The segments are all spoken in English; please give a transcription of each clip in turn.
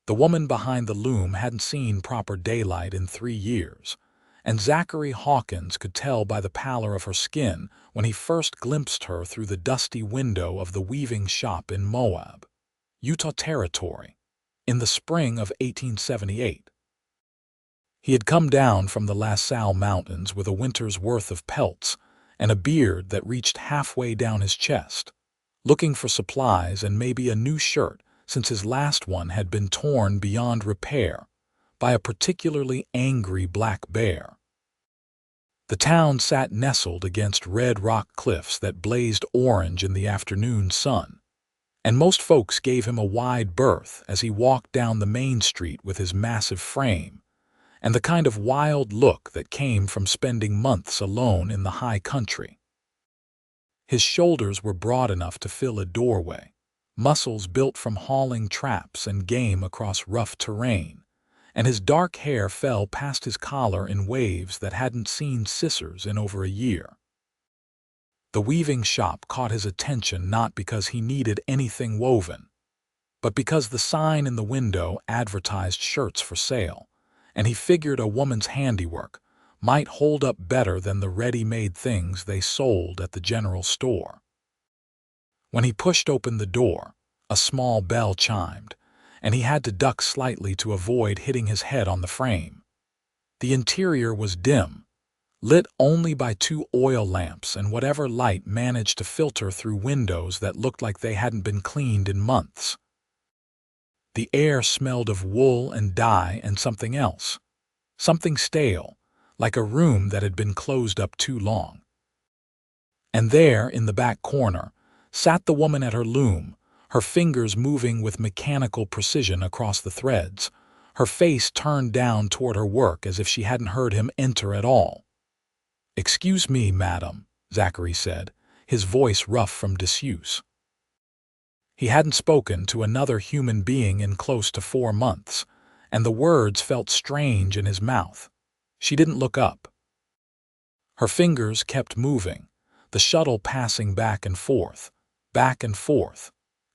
The woman behind the loom hadn't seen proper daylight in 3 years, and Zachary Hawkins could tell by the pallor of her skin when he first glimpsed her through the dusty window of the weaving shop in Moab, Utah Territory, in the spring of 1878. He had come down from the La Salle Mountains with a winter's worth of pelts and a beard that reached halfway down his chest, looking for supplies and maybe a new shirt since his last one had been torn beyond repair by a particularly angry black bear. The town sat nestled against red rock cliffs that blazed orange in the afternoon sun, and most folks gave him a wide berth as he walked down the main street with his massive frame and the kind of wild look that came from spending months alone in the high country. His shoulders were broad enough to fill a doorway, muscles built from hauling traps and game across rough terrain, and his dark hair fell past his collar in waves that hadn't seen scissors in over a year. The weaving shop caught his attention not because he needed anything woven, but because the sign in the window advertised shirts for sale, and he figured a woman's handiwork might hold up better than the ready-made things they sold at the general store. When he pushed open the door, a small bell chimed, and he had to duck slightly to avoid hitting his head on the frame. The interior was dim, lit only by 2 oil lamps and whatever light managed to filter through windows that looked like they hadn't been cleaned in months. The air smelled of wool and dye and something else, something stale, like a room that had been closed up too long. And there, in the back corner, sat the woman at her loom, her fingers moving with mechanical precision across the threads, her face turned down toward her work as if she hadn't heard him enter at all. "Excuse me, madam," Zachary said, his voice rough from disuse. He hadn't spoken to another human being in close to 4 months, and the words felt strange in his mouth. She didn't look up. Her fingers kept moving, the shuttle passing back and forth,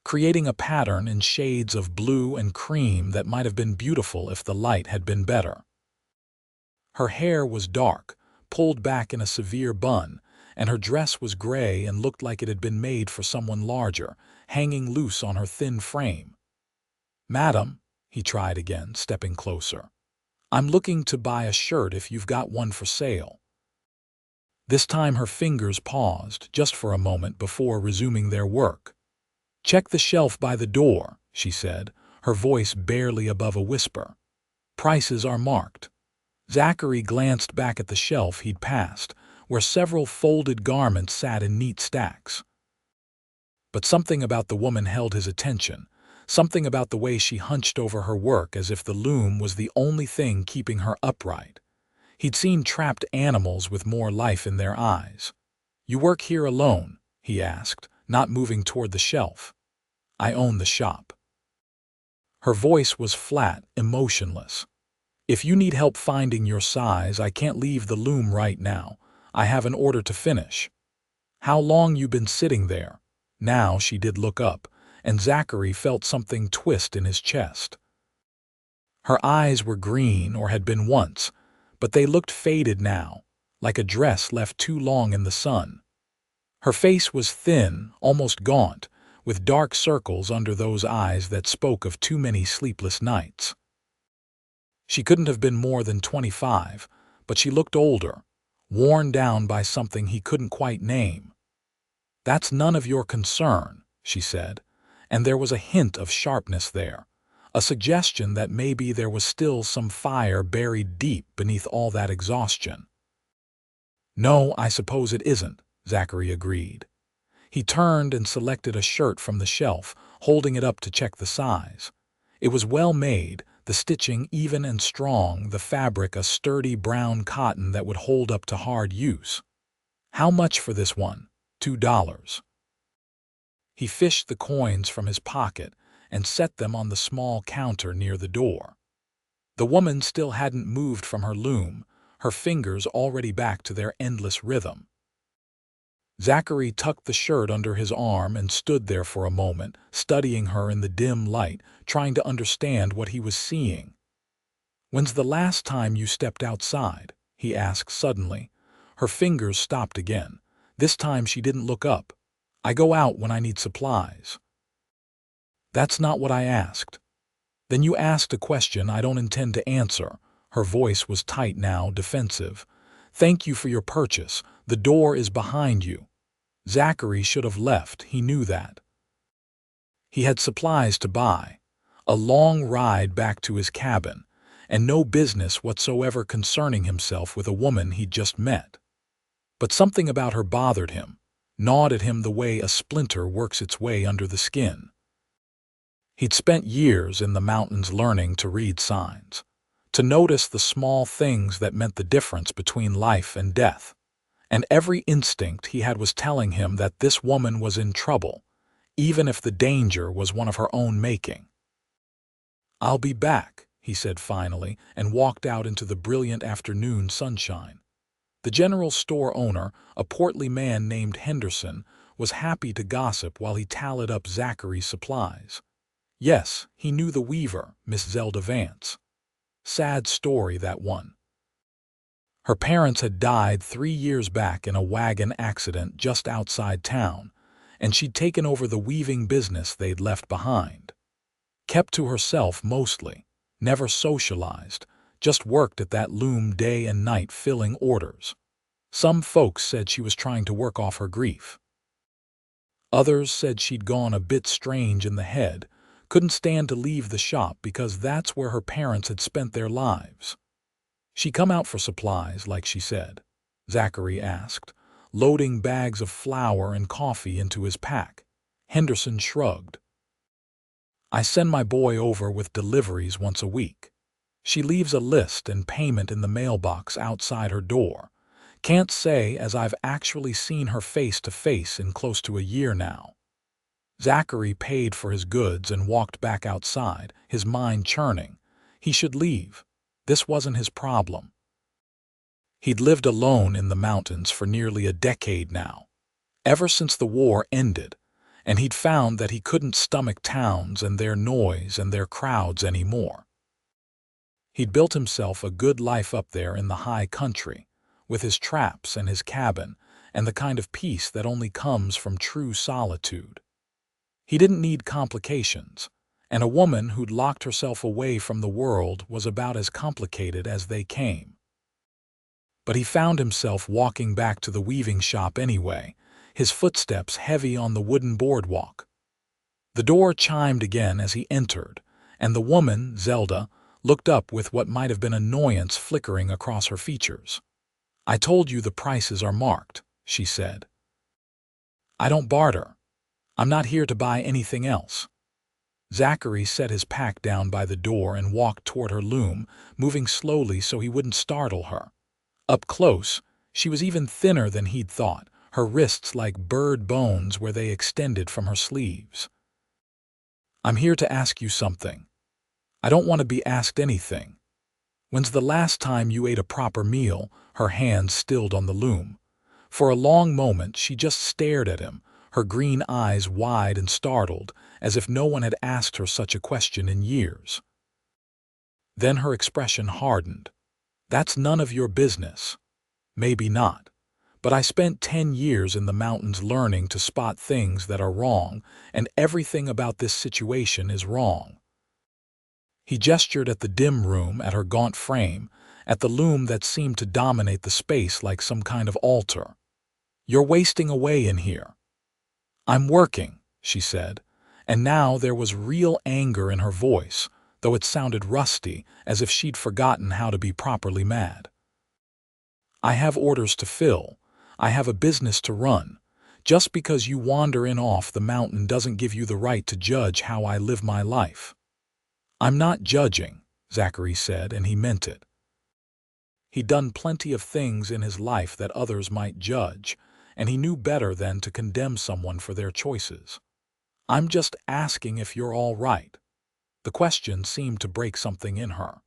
creating a pattern in shades of blue and cream that might have been beautiful if the light had been better. Her hair was dark, pulled back in a severe bun, and her dress was gray and looked like it had been made for someone larger, hanging loose on her thin frame. "Madam," he tried again, stepping closer, "I'm looking to buy a shirt if you've got one for sale." This time her fingers paused just for a moment before resuming their work. "Check the shelf by the door," she said, her voice barely above a whisper. "Prices are marked." Zachary glanced back at the shelf he'd passed, where several folded garments sat in neat stacks. But something about the woman held his attention, something about the way she hunched over her work as if the loom was the only thing keeping her upright. He'd seen trapped animals with more life in their eyes. "You work here alone?" he asked, not moving toward the shelf. "I own the shop." Her voice was flat, emotionless. "If you need help finding your size, I can't leave the loom right now. I have an order to finish." "How long you been sitting there?" Now she did look up, and Zachary felt something twist in his chest. Her eyes were green, or had been once, but they looked faded now, like a dress left too long in the sun. Her face was thin, almost gaunt, with dark circles under those eyes that spoke of too many sleepless nights. She couldn't have been more than 25, but she looked older, worn down by something he couldn't quite name. "That's none of your concern," she said, and there was a hint of sharpness there, a suggestion that maybe there was still some fire buried deep beneath all that exhaustion. "No, I suppose it isn't," Zachary agreed. He turned and selected a shirt from the shelf, holding it up to check the size. It was well made, the stitching even and strong, the fabric a sturdy brown cotton that would hold up to hard use. "How much for this one?" $2. He fished the coins from his pocket and set them on the small counter near the door. The woman still hadn't moved from her loom, her fingers already back to their endless rhythm. Zachary tucked the shirt under his arm and stood there for a moment, studying her in the dim light, trying to understand what he was seeing. "When's the last time you stepped outside?" he asked suddenly. Her fingers stopped again. This time she didn't look up. "I go out when I need supplies." "That's not what I asked." "Then you asked a question I don't intend to answer." Her voice was tight now, defensive. "Thank you for your purchase. The door is behind you." Zachary should have left, he knew that. He had supplies to buy, a long ride back to his cabin, and no business whatsoever concerning himself with a woman he'd just met. But something about her bothered him, gnawed at him the way a splinter works its way under the skin. He'd spent years in the mountains learning to read signs, to notice the small things that meant the difference between life and death. And every instinct he had was telling him that this woman was in trouble, even if the danger was one of her own making. "I'll be back," he said finally, and walked out into the brilliant afternoon sunshine. The general store owner, a portly man named Henderson, was happy to gossip while he tallied up Zachary's supplies. Yes, he knew the weaver, Miss Zelda Vance. Sad story, that one. Her parents had died 3 years back in a wagon accident just outside town, and she'd taken over the weaving business they'd left behind. Kept to herself mostly, never socialized, just worked at that loom day and night filling orders. Some folks said she was trying to work off her grief. Others said she'd gone a bit strange in the head, couldn't stand to leave the shop because that's where her parents had spent their lives. "She come out for supplies, like she said?" Zachary asked, loading bags of flour and coffee into his pack. Henderson shrugged. "I send my boy over with deliveries once a week. She leaves a list and payment in the mailbox outside her door. Can't say as I've actually seen her face to face in close to a year now." Zachary paid for his goods and walked back outside, his mind churning. He should leave. This wasn't his problem. He'd lived alone in the mountains for nearly a decade now, ever since the war ended, and he'd found that he couldn't stomach towns and their noise and their crowds anymore. He'd built himself a good life up there in the high country, with his traps and his cabin, and the kind of peace that only comes from true solitude. He didn't need complications, and a woman who'd locked herself away from the world was about as complicated as they came. But he found himself walking back to the weaving shop anyway, his footsteps heavy on the wooden boardwalk. The door chimed again as he entered, and the woman, Zelda, looked up with what might have been annoyance flickering across her features. "I told you the prices are marked," she said. "I don't barter. I'm not here to buy anything else." Zachary set his pack down by the door and walked toward her loom, moving slowly so he wouldn't startle her. Up close, she was even thinner than he'd thought, her wrists like bird bones where they extended from her sleeves. "I'm here to ask you something." "I don't want to be asked anything." "When's the last time you ate a proper meal?" Her hands stilled on the loom. For a long moment she just stared at him, her green eyes wide and startled, as if no one had asked her such a question in years. Then her expression hardened. "That's none of your business." "Maybe not. But I spent 10 years in the mountains learning to spot things that are wrong, and everything about this situation is wrong." He gestured at the dim room, at her gaunt frame, at the loom that seemed to dominate the space like some kind of altar. "You're wasting away in here." "I'm working," she said, and now there was real anger in her voice, though it sounded rusty, as if she'd forgotten how to be properly mad. "I have orders to fill. I have a business to run. Just because you wander in off the mountain doesn't give you the right to judge how I live my life." "I'm not judging," Zachary said, and he meant it. He'd done plenty of things in his life that others might judge, and he knew better than to condemn someone for their choices. "I'm just asking if you're all right." The question seemed to break something in her.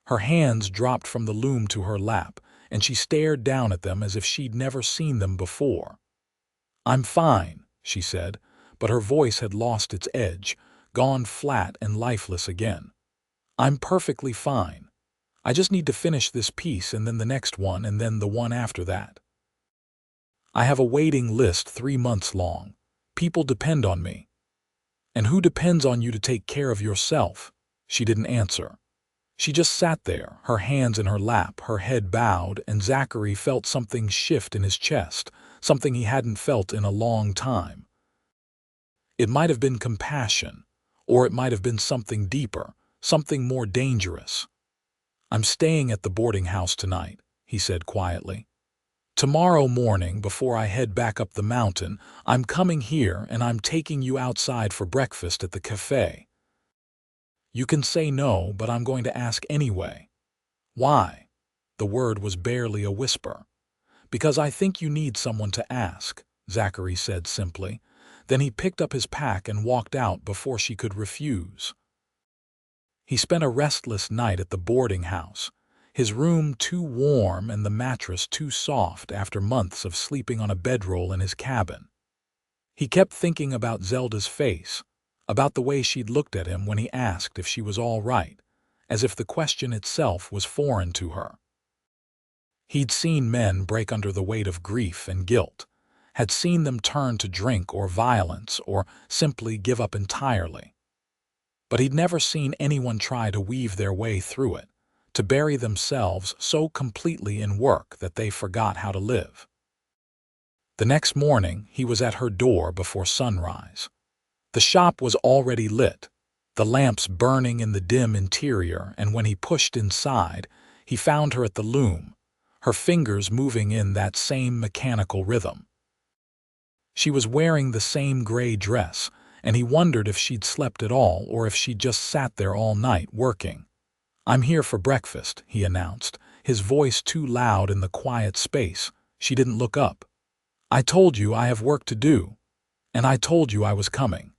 Her hands dropped from the loom to her lap, and she stared down at them as if she'd never seen them before. "I'm fine," she said, but her voice had lost its edge, gone flat and lifeless again. "I'm perfectly fine. I just need to finish this piece and then the next one and then the one after that. I have a waiting list 3 months long. People depend on me." "And who depends on you to take care of yourself?" She didn't answer. She just sat there, her hands in her lap, her head bowed, and Zachary felt something shift in his chest, something he hadn't felt in a long time. It might have been compassion, or it might have been something deeper, something more dangerous. "I'm staying at the boarding house tonight," he said quietly. "Tomorrow morning, before I head back up the mountain, I'm coming here and I'm taking you outside for breakfast at the cafe. You can say no, but I'm going to ask anyway." "Why?" The word was barely a whisper. "Because I think you need someone to ask," Zachary said simply. Then he picked up his pack and walked out before she could refuse. He spent a restless night at the boarding house, his room too warm and the mattress too soft after months of sleeping on a bedroll in his cabin. He kept thinking about Zelda's face, about the way she'd looked at him when he asked if she was all right, as if the question itself was foreign to her. He'd seen men break under the weight of grief and guilt, had seen them turn to drink or violence or simply give up entirely. But he'd never seen anyone try to weave their way through it, to bury themselves so completely in work that they forgot how to live. The next morning, he was at her door before sunrise. The shop was already lit, the lamps burning in the dim interior, and when he pushed inside, he found her at the loom, her fingers moving in that same mechanical rhythm. She was wearing the same gray dress, and he wondered if she'd slept at all or if she'd just sat there all night working. "I'm here for breakfast," he announced, his voice too loud in the quiet space. She didn't look up. "I told you I have work to do, and I told you I was coming."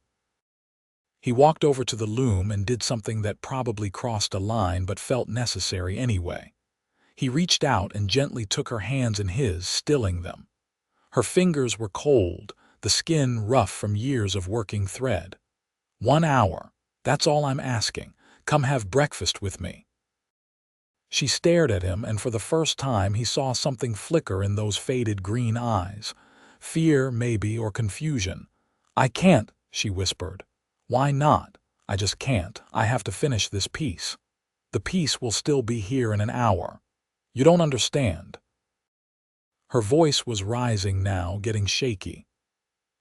He walked over to the loom and did something that probably crossed a line but felt necessary anyway. He reached out and gently took her hands in his, stilling them. Her fingers were cold, the skin rough from years of working thread. "1 hour. That's all I'm asking. Come have breakfast with me." She stared at him, and for the first time he saw something flicker in those faded green eyes. Fear, maybe, or confusion. "I can't," she whispered. "Why not?" "I just can't. I have to finish this piece. The piece will still be here in an hour. You don't understand." Her voice was rising now, getting shaky.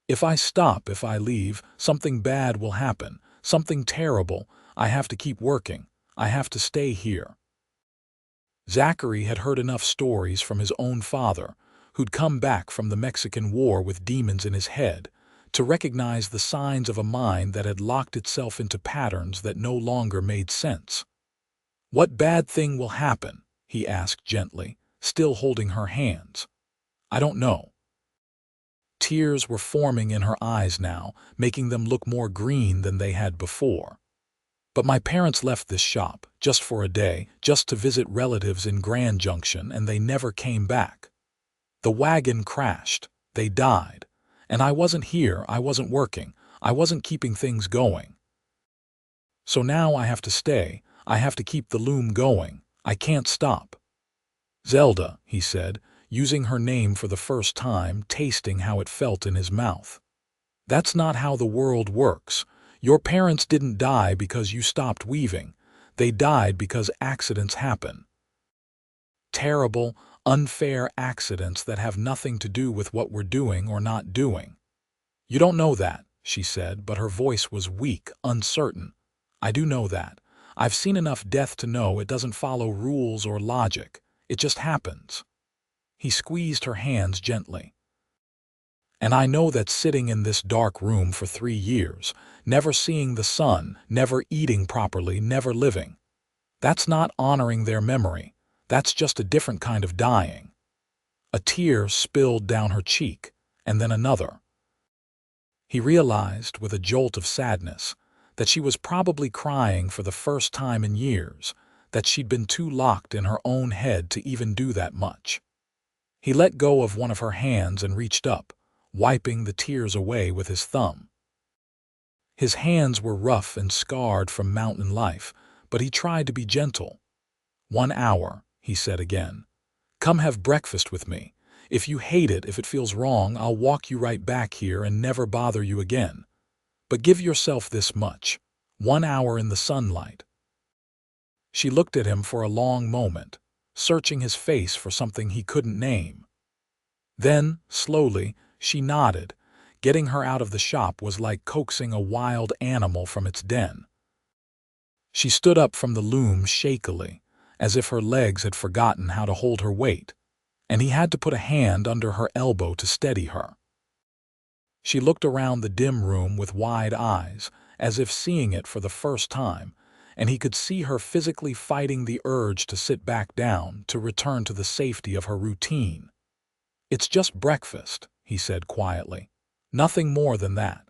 "If I stop, if I leave, something bad will happen, something terrible. I have to keep working. I have to stay here." Zachary had heard enough stories from his own father, who'd come back from the Mexican War with demons in his head, to recognize the signs of a mind that had locked itself into patterns that no longer made sense. "What bad thing will happen?" he asked gently, still holding her hands. "I don't know." Tears were forming in her eyes now, making them look more green than they had before. "But my parents left this shop, just for a day, just to visit relatives in Grand Junction, and they never came back. The wagon crashed. They died. And I wasn't here, I wasn't working, I wasn't keeping things going. So now I have to stay, I have to keep the loom going, I can't stop." "Zelda," he said, using her name for the first time, tasting how it felt in his mouth. "That's not how the world works. Your parents didn't die because you stopped weaving. They died because accidents happen. Terrible, unfair accidents that have nothing to do with what we're doing or not doing." "You don't know that," she said, but her voice was weak, uncertain. "I do know that. I've seen enough death to know it doesn't follow rules or logic. It just happens." He squeezed her hands gently. "And I know that sitting in this dark room for 3 years, never seeing the sun, never eating properly, never living, that's not honoring their memory. That's just a different kind of dying." A tear spilled down her cheek, and then another. He realized, with a jolt of sadness, that she was probably crying for the first time in years, that she'd been too locked in her own head to even do that much. He let go of one of her hands and reached up, wiping the tears away with his thumb. His hands were rough and scarred from mountain life, but he tried to be gentle. "1 hour," he said again. "Come have breakfast with me. If you hate it, if it feels wrong, I'll walk you right back here and never bother you again. But give yourself this much. 1 hour in the sunlight." She looked at him for a long moment, searching his face for something he couldn't name. Then, slowly, she nodded. Getting her out of the shop was like coaxing a wild animal from its den. She stood up from the loom shakily, as if her legs had forgotten how to hold her weight, and he had to put a hand under her elbow to steady her. She looked around the dim room with wide eyes, as if seeing it for the first time, and he could see her physically fighting the urge to sit back down, to return to the safety of her routine. "It's just breakfast," he said quietly. "Nothing more than that."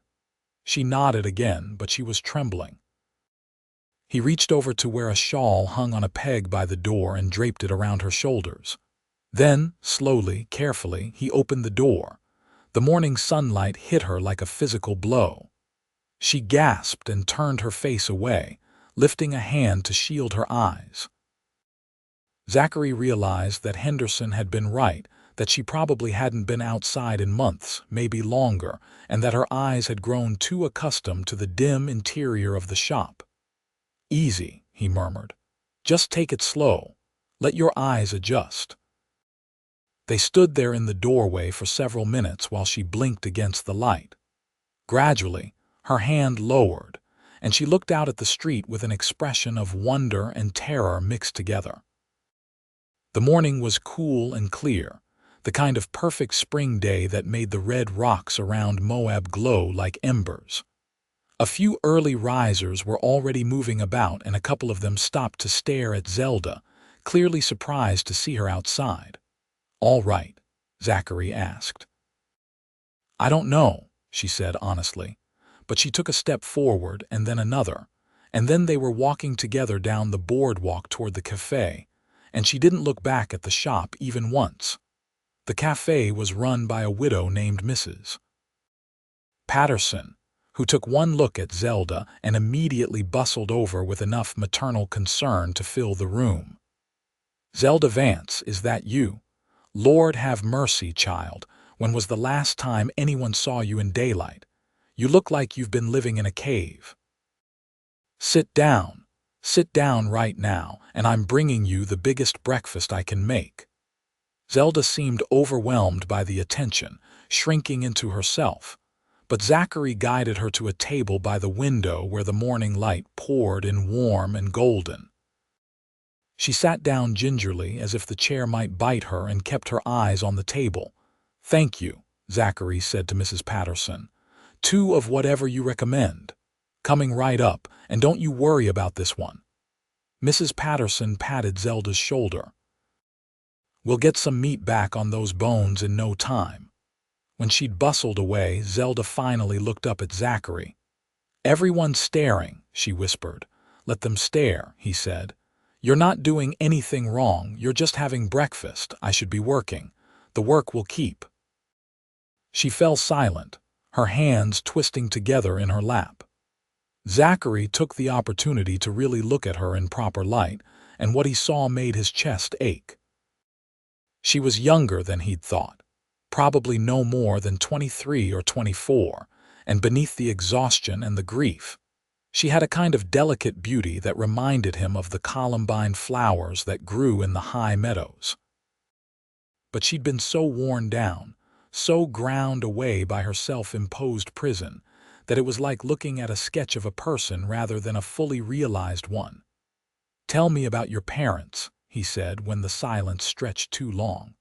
She nodded again, but she was trembling. He reached over to where a shawl hung on a peg by the door and draped it around her shoulders. Then, slowly, carefully, he opened the door. The morning sunlight hit her like a physical blow. She gasped and turned her face away, lifting a hand to shield her eyes. Zachary realized that Henderson had been right, that she probably hadn't been outside in months, maybe longer, and that her eyes had grown too accustomed to the dim interior of the shop. "Easy," he murmured. "Just take it slow. Let your eyes adjust." They stood there in the doorway for several minutes while she blinked against the light. Gradually, her hand lowered, and she looked out at the street with an expression of wonder and terror mixed together. The morning was cool and clear, the kind of perfect spring day that made the red rocks around Moab glow like embers. A few early risers were already moving about, and a couple of them stopped to stare at Zelda, clearly surprised to see her outside. "All right?" Zachary asked. "I don't know," she said honestly, but she took a step forward and then another, and then they were walking together down the boardwalk toward the cafe, and she didn't look back at the shop even once. The cafe was run by a widow named Mrs. Patterson, who took one look at Zelda and immediately bustled over with enough maternal concern to fill the room. "Zelda Vance, is that you? Lord have mercy, child. When was the last time anyone saw you in daylight? You look like you've been living in a cave." Sit down right now, and I'm bringing you the biggest breakfast I can make." Zelda seemed overwhelmed by the attention, shrinking into herself, but Zachary guided her to a table by the window where the morning light poured in warm and golden. She sat down gingerly as if the chair might bite her and kept her eyes on the table. "Thank you," Zachary said to Mrs. Patterson. "2 of whatever you recommend. Coming right up, and don't you worry about this one." Mrs. Patterson patted Zelda's shoulder. "We'll get some meat back on those bones in no time." When she'd bustled away, Zelda finally looked up at Zachary. "Everyone's staring," she whispered. "Let them stare," he said. "You're not doing anything wrong, you're just having breakfast. I should be working. The work will keep." She fell silent, her hands twisting together in her lap. Zachary took the opportunity to really look at her in proper light, and what he saw made his chest ache. She was younger than he'd thought, probably no more than 23 or 24, and beneath the exhaustion and the grief, she had a kind of delicate beauty that reminded him of the columbine flowers that grew in the high meadows. But she'd been so worn down, so ground away by her self-imposed prison, that it was like looking at a sketch of a person rather than a fully realized one. "Tell me about your parents," he said when the silence stretched too long.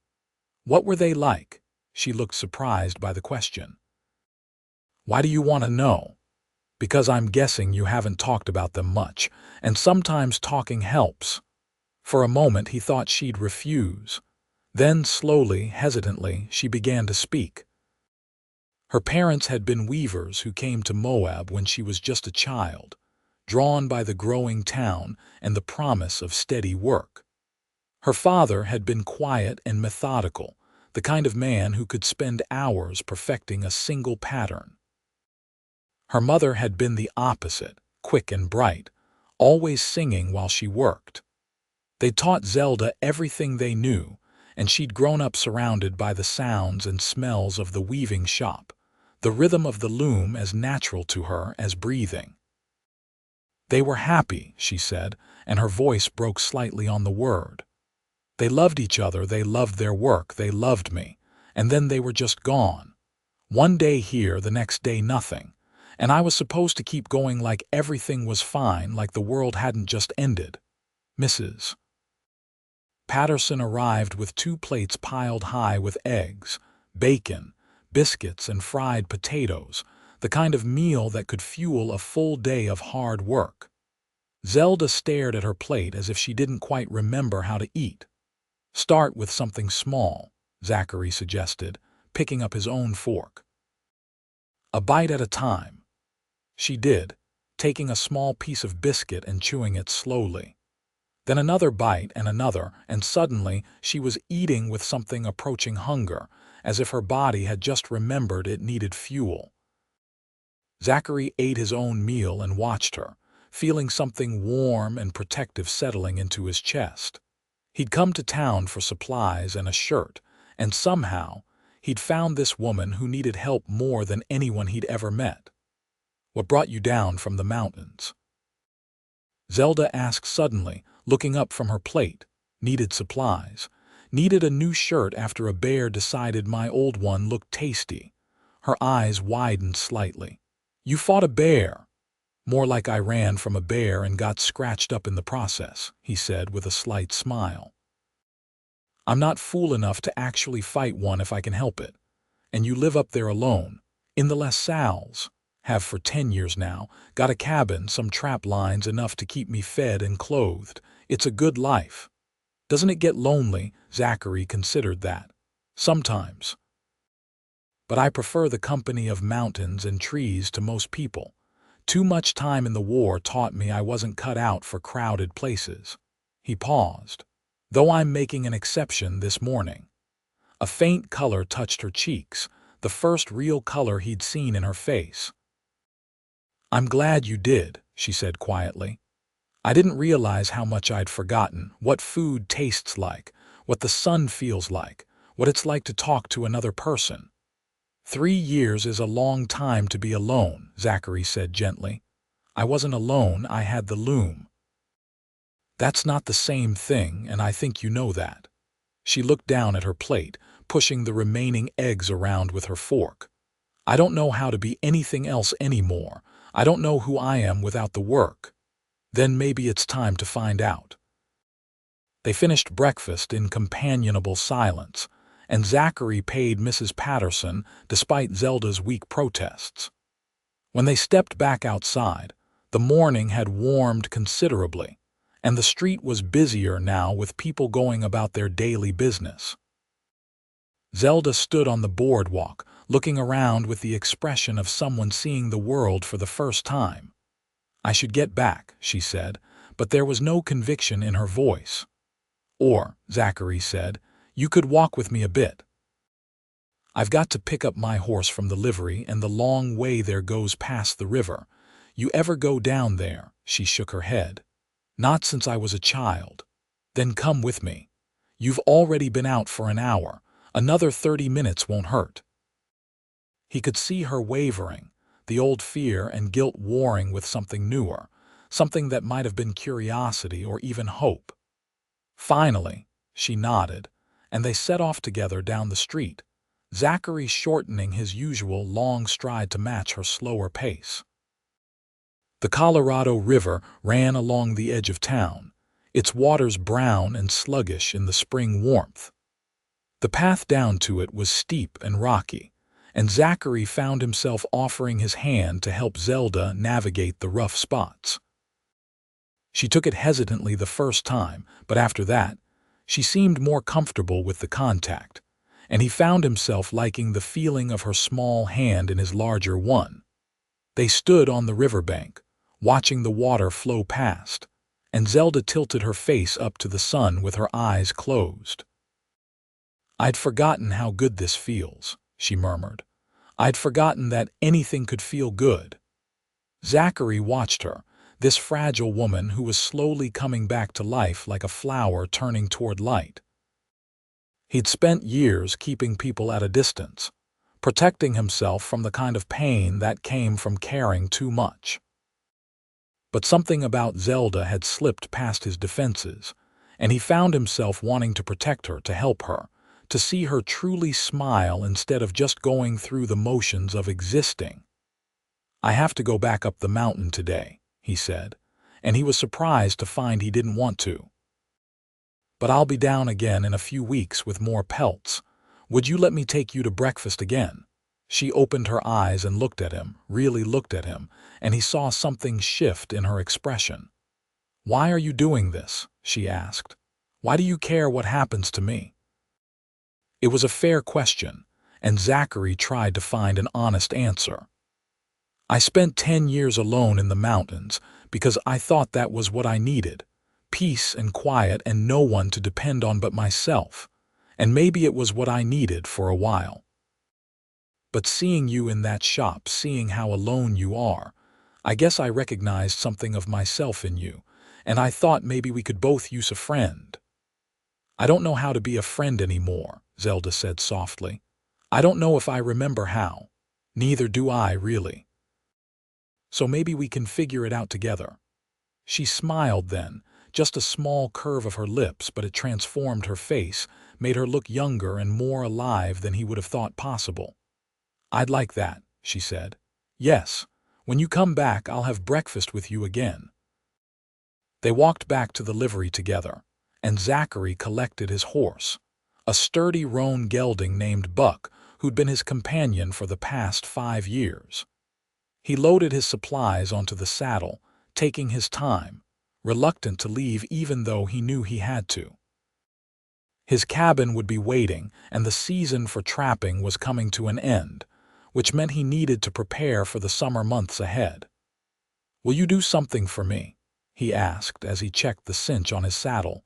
"What were they like?" She looked surprised by the question. "Why do you want to know?" "Because I'm guessing you haven't talked about them much, and sometimes talking helps." For a moment he thought she'd refuse. Then, slowly, hesitantly, she began to speak. Her parents had been weavers who came to Moab when she was just a child, drawn by the growing town and the promise of steady work. Her father had been quiet and methodical, the kind of man who could spend hours perfecting a single pattern. Her mother had been the opposite, quick and bright, always singing while she worked. They'd taught Zelda everything they knew, and she'd grown up surrounded by the sounds and smells of the weaving shop, the rhythm of the loom as natural to her as breathing. They were happy, she said, and her voice broke slightly on the word. They loved each other, they loved their work, they loved me, and then they were just gone. One day here, the next day nothing, and I was supposed to keep going like everything was fine, like the world hadn't just ended. Mrs. Patterson arrived with 2 plates piled high with eggs, bacon, biscuits, and fried potatoes, the kind of meal that could fuel a full day of hard work. Zelda stared at her plate as if she didn't quite remember how to eat. "Start with something small," Zachary suggested, picking up his own fork. "A bite at a time." She did, taking a small piece of biscuit and chewing it slowly. Then another bite and another, and suddenly she was eating with something approaching hunger, as if her body had just remembered it needed fuel. Zachary ate his own meal and watched her, feeling something warm and protective settling into his chest. He'd come to town for supplies and a shirt, and somehow he'd found this woman who needed help more than anyone he'd ever met. "What brought you down from the mountains?" Zelda asked suddenly, looking up from her plate. "Needed supplies. Needed a new shirt after a bear decided my old one looked tasty." Her eyes widened slightly. "You fought a bear?" "More like I ran from a bear and got scratched up in the process," he said with a slight smile. "I'm not fool enough to actually fight one if I can help it. And you live up there alone, in the Les Salles. Have for 10 years now, got a cabin, some trap lines, enough to keep me fed and clothed. It's a good life. Doesn't it get lonely?" Zachary considered that. "Sometimes. But I prefer the company of mountains and trees to most people. Too much time in the war taught me I wasn't cut out for crowded places." He paused. "Though I'm making an exception this morning." A faint color touched her cheeks, the first real color he'd seen in her face. "I'm glad you did," she said quietly. "I didn't realize how much I'd forgotten, what food tastes like, what the sun feels like, what it's like to talk to another person." 3 years is a long time to be alone," Zachary said gently. "I wasn't alone, I had the loom." "That's not the same thing, and I think you know that." She looked down at her plate, pushing the remaining eggs around with her fork. "I don't know how to be anything else anymore. I don't know who I am without the work." "Then maybe it's time to find out." They finished breakfast in companionable silence, and Zachary paid Mrs. Patterson despite Zelda's weak protests. When they stepped back outside, the morning had warmed considerably, and the street was busier now with people going about their daily business. Zelda stood on the boardwalk, looking around with the expression of someone seeing the world for the first time. "I should get back," she said, but there was no conviction in her voice. "Or," Zachary said, "you could walk with me a bit. I've got to pick up my horse from the livery, and the long way there goes past the river. You ever go down there?" She shook her head. "Not since I was a child." "Then come with me. You've already been out for an hour. Another 30 minutes won't hurt." He could see her wavering, the old fear and guilt warring with something newer, something that might have been curiosity or even hope. Finally, she nodded, and they set off together down the street, Zachary shortening his usual long stride to match her slower pace. The Colorado River ran along the edge of town, its waters brown and sluggish in the spring warmth. The path down to it was steep and rocky, and Zachary found himself offering his hand to help Zelda navigate the rough spots. She took it hesitantly the first time, but after that, she seemed more comfortable with the contact, and he found himself liking the feeling of her small hand in his larger one. They stood on the riverbank, watching the water flow past, and Zelda tilted her face up to the sun with her eyes closed. "I'd forgotten how good this feels," she murmured. "I'd forgotten that anything could feel good." Zachary watched her, this fragile woman who was slowly coming back to life like a flower turning toward light. He'd spent years keeping people at a distance, protecting himself from the kind of pain that came from caring too much. But something about Zelda had slipped past his defenses, and he found himself wanting to protect her, to help her, to see her truly smile instead of just going through the motions of existing. "I have to go back up the mountain today," he said, and he was surprised to find he didn't want to. "But I'll be down again in a few weeks with more pelts. Would you let me take you to breakfast again?" She opened her eyes and looked at him, really looked at him, and he saw something shift in her expression. "Why are you doing this?" she asked. "Why do you care what happens to me?" It was a fair question, and Zachary tried to find an honest answer. "I spent 10 years alone in the mountains because I thought that was what I needed. Peace and quiet and no one to depend on but myself. And maybe it was what I needed for a while. But seeing you in that shop, seeing how alone you are, I guess I recognized something of myself in you, and I thought maybe we could both use a friend." "I don't know how to be a friend anymore," Zelda said softly. "I don't know if I remember how. Neither do I, really. So maybe we can figure it out together." She smiled then, just a small curve of her lips, but it transformed her face, made her look younger and more alive than he would have thought possible. "I'd like that," she said. "Yes, when you come back I'll have breakfast with you again." They walked back to the livery together, and Zachary collected his horse, a sturdy roan gelding named Buck, who'd been his companion for the past 5 years. He loaded his supplies onto the saddle, taking his time, reluctant to leave even though he knew he had to. His cabin would be waiting, and the season for trapping was coming to an end, which meant he needed to prepare for the summer months ahead. "Will you do something for me?" he asked as he checked the cinch on his saddle.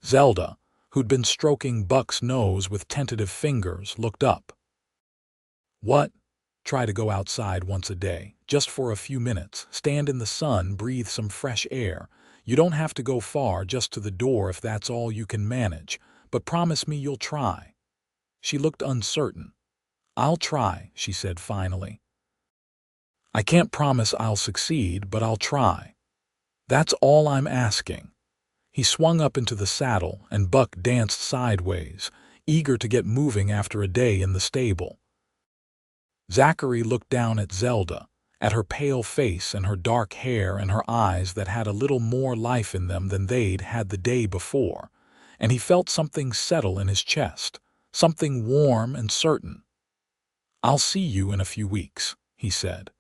Zelda, who'd been stroking Buck's nose with tentative fingers, looked up. "What?" "Try to go outside once a day, just for a few minutes, stand in the sun, breathe some fresh air. You don't have to go far, just to the door if that's all you can manage, but promise me you'll try." She looked uncertain. "I'll try," she said finally. "I can't promise I'll succeed, but I'll try. That's all I'm asking." He swung up into the saddle, and Buck danced sideways, eager to get moving after a day in the stable. Zachary looked down at Zelda, at her pale face and her dark hair and her eyes that had a little more life in them than they'd had the day before, and he felt something settle in his chest, something warm and certain. "I'll see you in a few weeks," he said.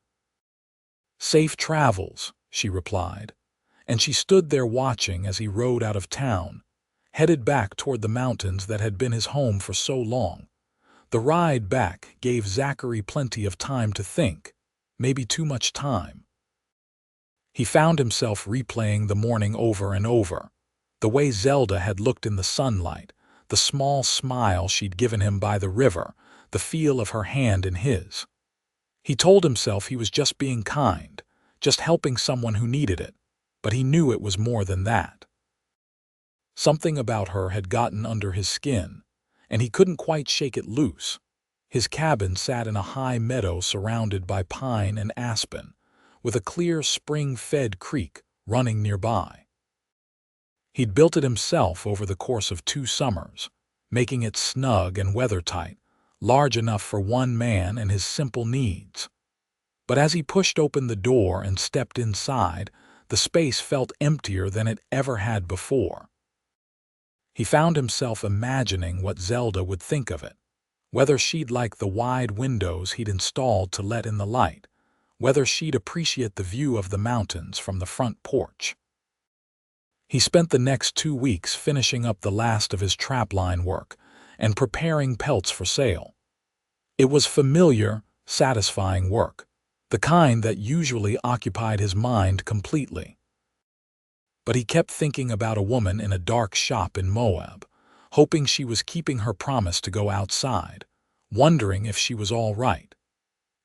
"Safe travels," she replied, and she stood there watching as he rode out of town, headed back toward the mountains that had been his home for so long. The ride back gave Zachary plenty of time to think, maybe too much time. He found himself replaying the morning over and over, the way Zelda had looked in the sunlight, the small smile she'd given him by the river, the feel of her hand in his. He told himself he was just being kind, just helping someone who needed it, but he knew it was more than that. Something about her had gotten under his skin, and he couldn't quite shake it loose. His cabin sat in a high meadow surrounded by pine and aspen, with a clear spring-fed creek running nearby. He'd built it himself over the course of 2 summers, making it snug and weather-tight, large enough for one man and his simple needs. But as he pushed open the door and stepped inside, the space felt emptier than it ever had before. He found himself imagining what Zelda would think of it, whether she'd like the wide windows he'd installed to let in the light, whether she'd appreciate the view of the mountains from the front porch. He spent the next 2 weeks finishing up the last of his trapline work and preparing pelts for sale. It was familiar, satisfying work, the kind that usually occupied his mind completely. But he kept thinking about a woman in a dark shop in Moab, hoping she was keeping her promise to go outside, wondering if she was all right.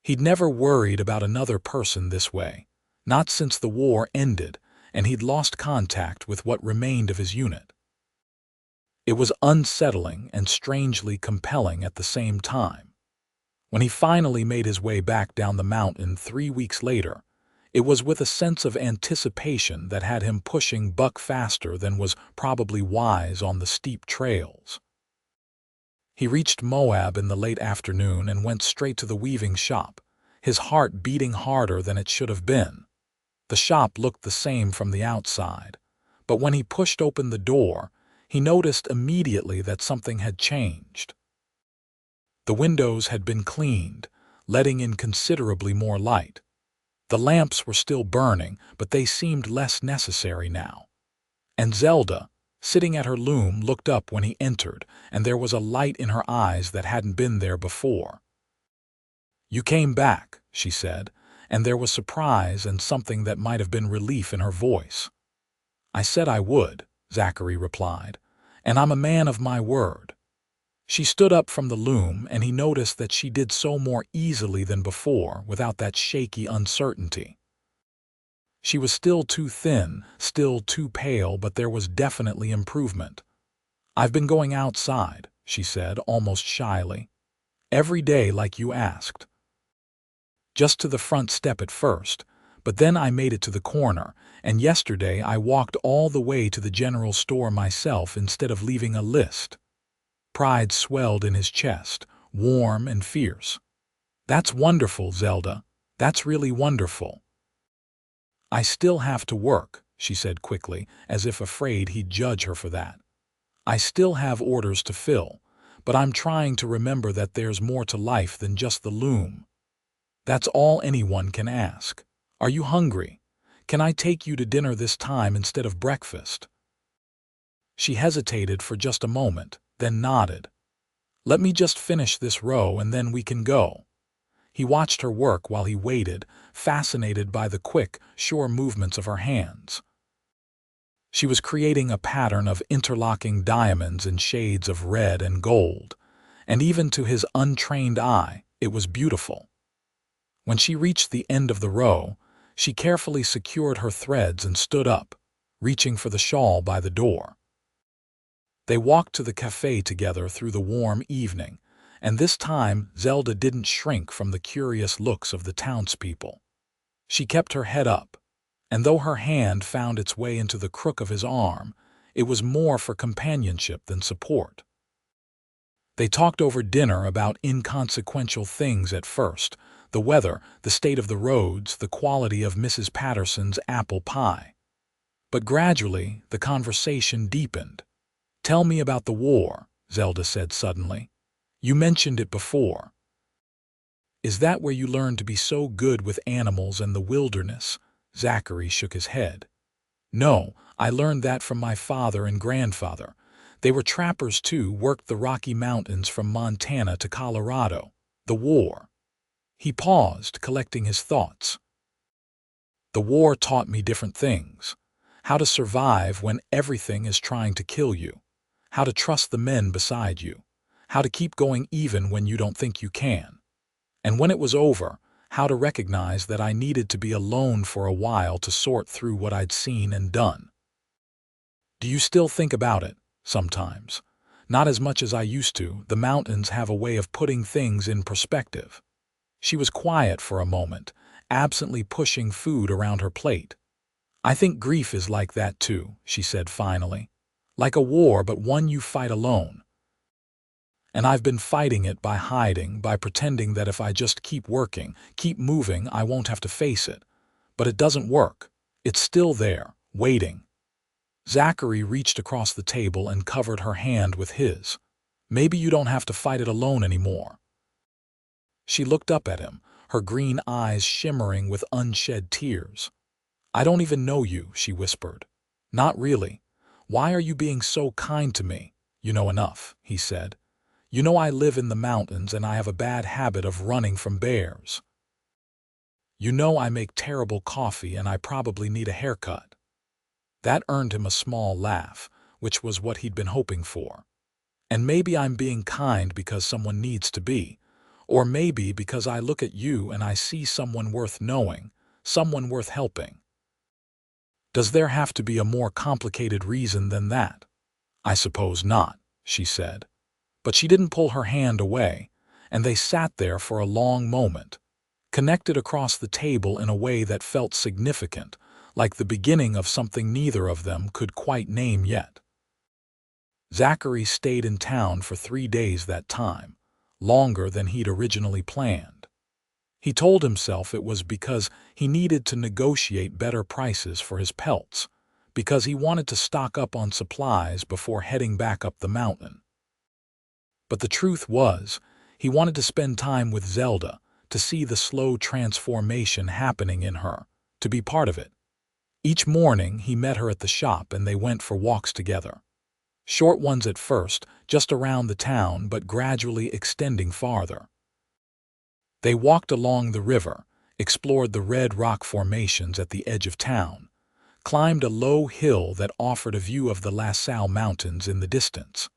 He'd never worried about another person this way, not since the war ended and he'd lost contact with what remained of his unit. It was unsettling and strangely compelling at the same time. When he finally made his way back down the mountain 3 weeks later, it was with a sense of anticipation that had him pushing buck faster than was probably wise on the steep trails. He reached Moab in the late afternoon and went straight to the weaving shop, his heart beating harder than it should have been. The shop looked the same from the outside, but when he pushed open the door, he noticed immediately that something had changed. The windows had been cleaned, letting in considerably more light. The lamps were still burning, but they seemed less necessary now. And Zelda, sitting at her loom, looked up when he entered, and there was a light in her eyes that hadn't been there before. "You came back," she said, and there was surprise and something that might have been relief in her voice. "I said I would," Zachary replied, "and I'm a man of my word." She stood up from the loom, and he noticed that she did so more easily than before, without that shaky uncertainty. She was still too thin, still too pale, but there was definitely improvement. "I've been going outside," she said, almost shyly. "Every day like you asked. Just to the front step at first, but then I made it to the corner, and yesterday I walked all the way to the general store myself instead of leaving a list." Pride swelled in his chest, warm and fierce. "That's wonderful, Zelda. That's really wonderful." "I still have to work," she said quickly, as if afraid he'd judge her for that. "I still have orders to fill, but I'm trying to remember that there's more to life than just the loom. That's all anyone can ask. Are you hungry? Can I take you to dinner this time instead of breakfast?" She hesitated for just a moment, then nodded. "Let me just finish this row and then we can go." He watched her work while he waited, fascinated by the quick, sure movements of her hands. She was creating a pattern of interlocking diamonds in shades of red and gold, and even to his untrained eye, it was beautiful. When she reached the end of the row, she carefully secured her threads and stood up, reaching for the shawl by the door. They walked to the cafe together through the warm evening, and this time Zelda didn't shrink from the curious looks of the townspeople. She kept her head up, and though her hand found its way into the crook of his arm, it was more for companionship than support. They talked over dinner about inconsequential things at first: the weather, the state of the roads, the quality of Mrs. Patterson's apple pie. But gradually the conversation deepened. "Tell me about the war," Zelda said suddenly. "You mentioned it before. Is that where you learned to be so good with animals and the wilderness?" Zachary shook his head. "No, I learned that from my father and grandfather. They were trappers too, worked the Rocky Mountains from Montana to Colorado. The war." He paused, collecting his thoughts. "The war taught me different things. How to survive when everything is trying to kill you. How to trust the men beside you. How to keep going even when you don't think you can. And when it was over, how to recognize that I needed to be alone for a while to sort through what I'd seen and done. Do you still think about it? Sometimes. Not as much as I used to. The mountains have a way of putting things in perspective." She was quiet for a moment, absently pushing food around her plate. "I think grief is like that too," she said finally. "Like a war, but one you fight alone. And I've been fighting it by hiding, by pretending that if I just keep working, keep moving, I won't have to face it. But it doesn't work. It's still there, waiting." Zachary reached across the table and covered her hand with his. "Maybe you don't have to fight it alone anymore." She looked up at him, her green eyes shimmering with unshed tears. "I don't even know you," she whispered. "Not really. Why are you being so kind to me?" "You know enough," he said. "You know I live in the mountains and I have a bad habit of running from bears." You know I make terrible coffee and I probably need a haircut." That earned him a small laugh, which was what he'd been hoping for. "And maybe I'm being kind because someone needs to be. Or maybe because I look at you and I see someone worth knowing, someone worth helping. Does there have to be a more complicated reason than that?" "I suppose not," she said. But she didn't pull her hand away, and they sat there for a long moment, connected across the table in a way that felt significant, like the beginning of something neither of them could quite name yet. Zachary stayed in town for 3 days that time, longer than he'd originally planned. He told himself it was because he needed to negotiate better prices for his pelts, because he wanted to stock up on supplies before heading back up the mountain. But the truth was, he wanted to spend time with Zelda, to see the slow transformation happening in her, to be part of it. Each morning he met her at the shop and they went for walks together. Short ones at first, just around the town, but gradually extending farther. They walked along the river, explored the red rock formations at the edge of town, climbed a low hill that offered a view of the LaSalle Mountains in the distance.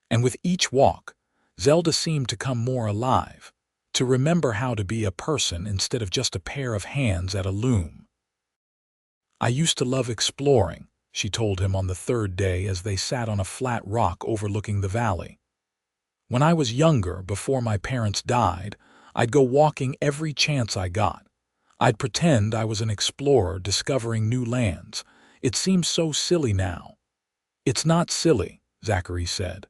And with each walk, Zelda seemed to come more alive, to remember how to be a person instead of just a pair of hands at a loom. "I used to love exploring," she told him on the 3rd day as they sat on a flat rock overlooking the valley. "When I was younger, before my parents died, I'd go walking every chance I got. I'd pretend I was an explorer discovering new lands. It seems so silly now." "It's not silly," Zachary said.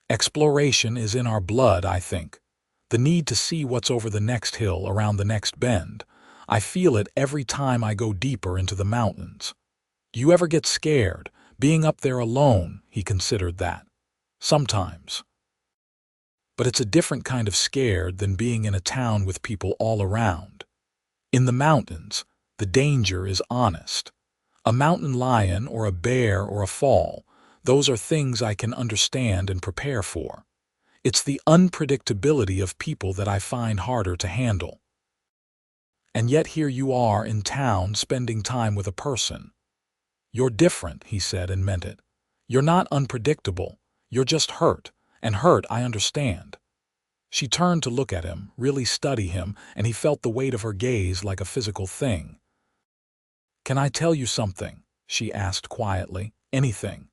"Exploration is in our blood, I think. The need to see what's over the next hill, around the next bend. I feel it every time I go deeper into the mountains. Do you ever get scared, being up there alone?" He considered that. "Sometimes. But it's a different kind of scared than being in a town with people all around. In the mountains, the danger is honest. A mountain lion or a bear or a fall, those are things I can understand and prepare for. It's the unpredictability of people that I find harder to handle. And yet here you are in town spending time with a person. You're different," he said, and meant it. "You're not unpredictable. You're just hurt, and hurt I understand." She turned to look at him, really study him, and he felt the weight of her gaze like a physical thing. "Can I tell you something?" she asked quietly. "Anything.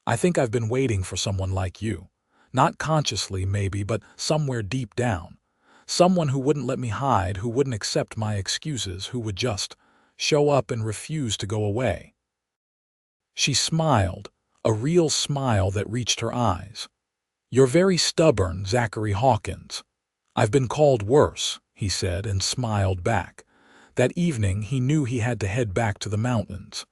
I think I've been waiting for someone like you. Not consciously, maybe, but somewhere deep down. Someone who wouldn't let me hide, who wouldn't accept my excuses, who would just show up and refuse to go away." She smiled, a real smile that reached her eyes. "You're very stubborn, Zachary Hawkins." "I've been called worse," he said, and smiled back. That evening he knew he had to head back to the mountains.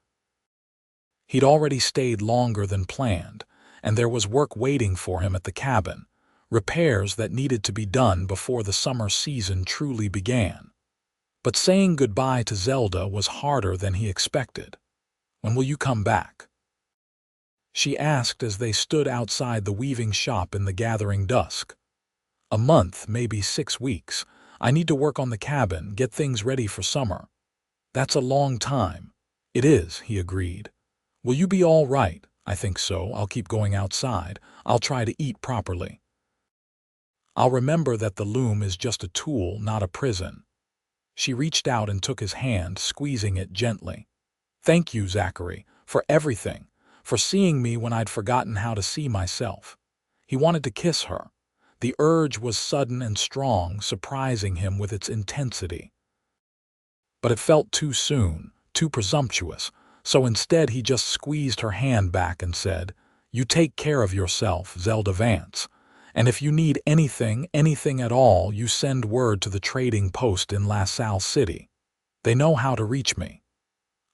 He'd already stayed longer than planned, and there was work waiting for him at the cabin, repairs that needed to be done before the summer season truly began. But saying goodbye to Zelda was harder than he expected. "When will you come back?" she asked as they stood outside the weaving shop in the gathering dusk. "A month, maybe 6 weeks. I need to work on the cabin, get things ready for summer." "That's a long time." "It is," he agreed. "Will you be all right?" "I think so. I'll keep going outside. I'll try to eat properly. I'll remember that the loom is just a tool, not a prison." She reached out and took his hand, squeezing it gently. "Thank you, Zachary, for everything, for seeing me when I'd forgotten how to see myself." He wanted to kiss her. The urge was sudden and strong, surprising him with its intensity. But it felt too soon, too presumptuous, so instead he just squeezed her hand back and said, "You take care of yourself, Zelda Vance. And if you need anything, anything at all, you send word to the trading post in LaSalle City. They know how to reach me."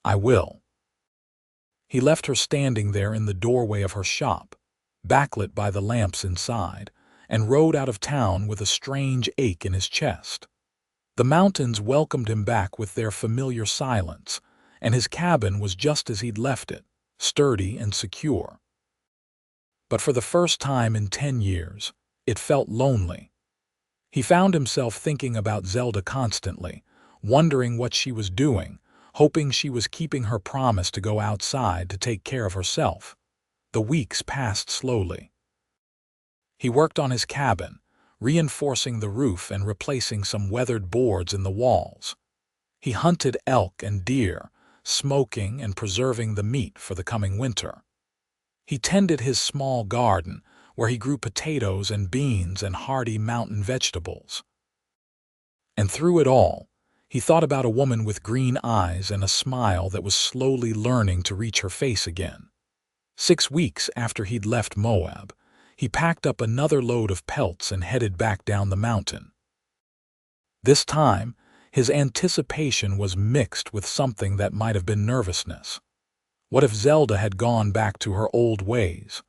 "I will." He left her standing there in the doorway of her shop, backlit by the lamps inside, and rode out of town with a strange ache in his chest. The mountains welcomed him back with their familiar silence, and his cabin was just as he'd left it, sturdy and secure. But for the first time in 10 years, it felt lonely. He found himself thinking about Zelda constantly, wondering what she was doing, hoping she was keeping her promise to go outside to take care of herself. The weeks passed slowly. He worked on his cabin, reinforcing the roof and replacing some weathered boards in the walls. He hunted elk and deer, smoking and preserving the meat for the coming winter. He tended his small garden, where he grew potatoes and beans and hardy mountain vegetables. And through it all, he thought about a woman with green eyes and a smile that was slowly learning to reach her face again. 6 weeks after he'd left Moab, he packed up another load of pelts and headed back down the mountain. This time, his anticipation was mixed with something that might have been nervousness. What if Zelda had gone back to her old ways?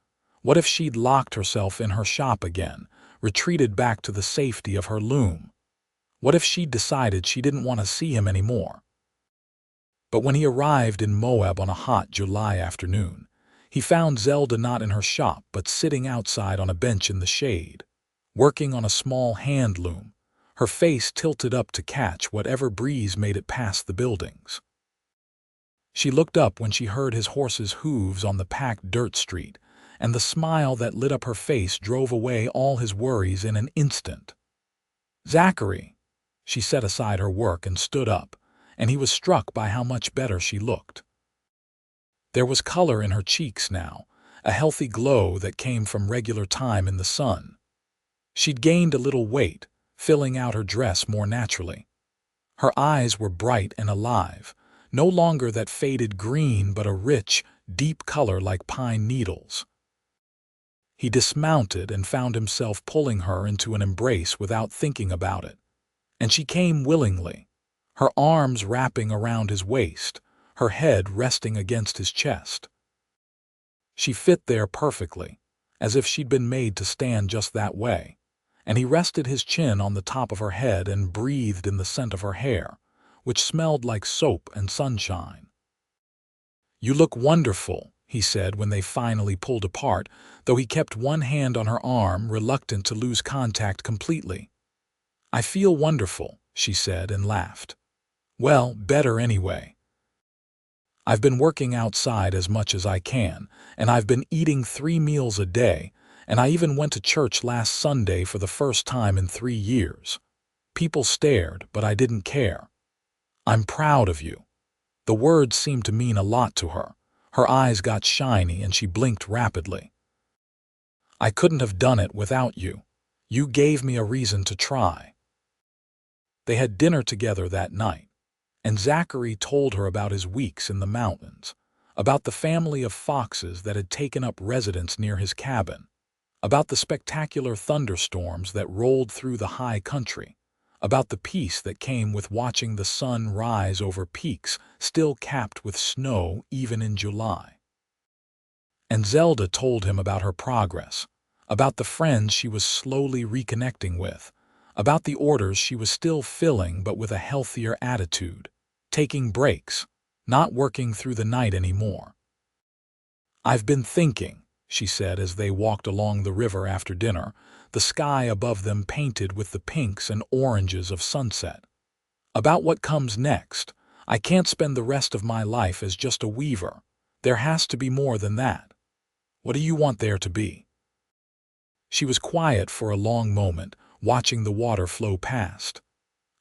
What if she'd locked herself in her shop again, retreated back to the safety of her loom? What if she'd decided she didn't want to see him anymore? But when he arrived in Moab on a hot July afternoon, he found Zelda not in her shop but sitting outside on a bench in the shade, working on a small hand loom, her face tilted up to catch whatever breeze made it past the buildings. She looked up when she heard his horse's hooves on the packed dirt street, and the smile that lit up her face drove away all his worries in an instant. "Zachary!" She set aside her work and stood up, and he was struck by how much better she looked. There was color in her cheeks now, a healthy glow that came from regular time in the sun. She'd gained a little weight, filling out her dress more naturally. Her eyes were bright and alive, no longer that faded green but a rich, deep color like pine needles. He dismounted and found himself pulling her into an embrace without thinking about it, and she came willingly, her arms wrapping around his waist, her head resting against his chest. She fit there perfectly, as if she'd been made to stand just that way, and he rested his chin on the top of her head and breathed in the scent of her hair, which smelled like soap and sunshine. "You look wonderful," he said when they finally pulled apart, though he kept one hand on her arm, reluctant to lose contact completely. "I feel wonderful," she said and laughed. "Well, better anyway. I've been working outside as much as I can, and I've been eating 3 meals a day, and I even went to church last Sunday for the first time in 3 years. People stared, but I didn't care. I'm proud of you." The words seemed to mean a lot to her. Her eyes got shiny and she blinked rapidly. "I couldn't have done it without you. You gave me a reason to try." They had dinner together that night, and Zachary told her about his weeks in the mountains, about the family of foxes that had taken up residence near his cabin, about the spectacular thunderstorms that rolled through the high country, about the peace that came with watching the sun rise over peaks still capped with snow even in July. And Zelda told him about her progress, about the friends she was slowly reconnecting with, about the orders she was still filling but with a healthier attitude, taking breaks, not working through the night anymore. "I've been thinking," she said as they walked along the river after dinner, the sky above them painted with the pinks and oranges of sunset, "about what comes next. I can't spend the rest of my life as just a weaver. There has to be more than that. What do you want there to be?" She was quiet for a long moment, watching the water flow past.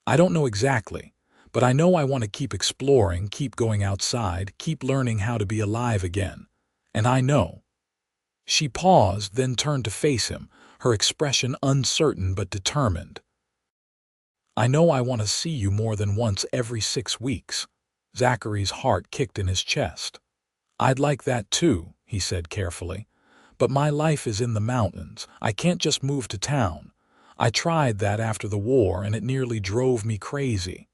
"I don't know exactly, but I know I want to keep exploring, keep going outside, keep learning how to be alive again. And I know." She paused, then turned to face him, her expression uncertain but determined. "I know I want to see you more than once every 6 weeks." Zachary's heart kicked in his chest. "I'd like that too," he said carefully. "But my life is in the mountains. I can't just move to town. I tried that after the war and it nearly drove me crazy.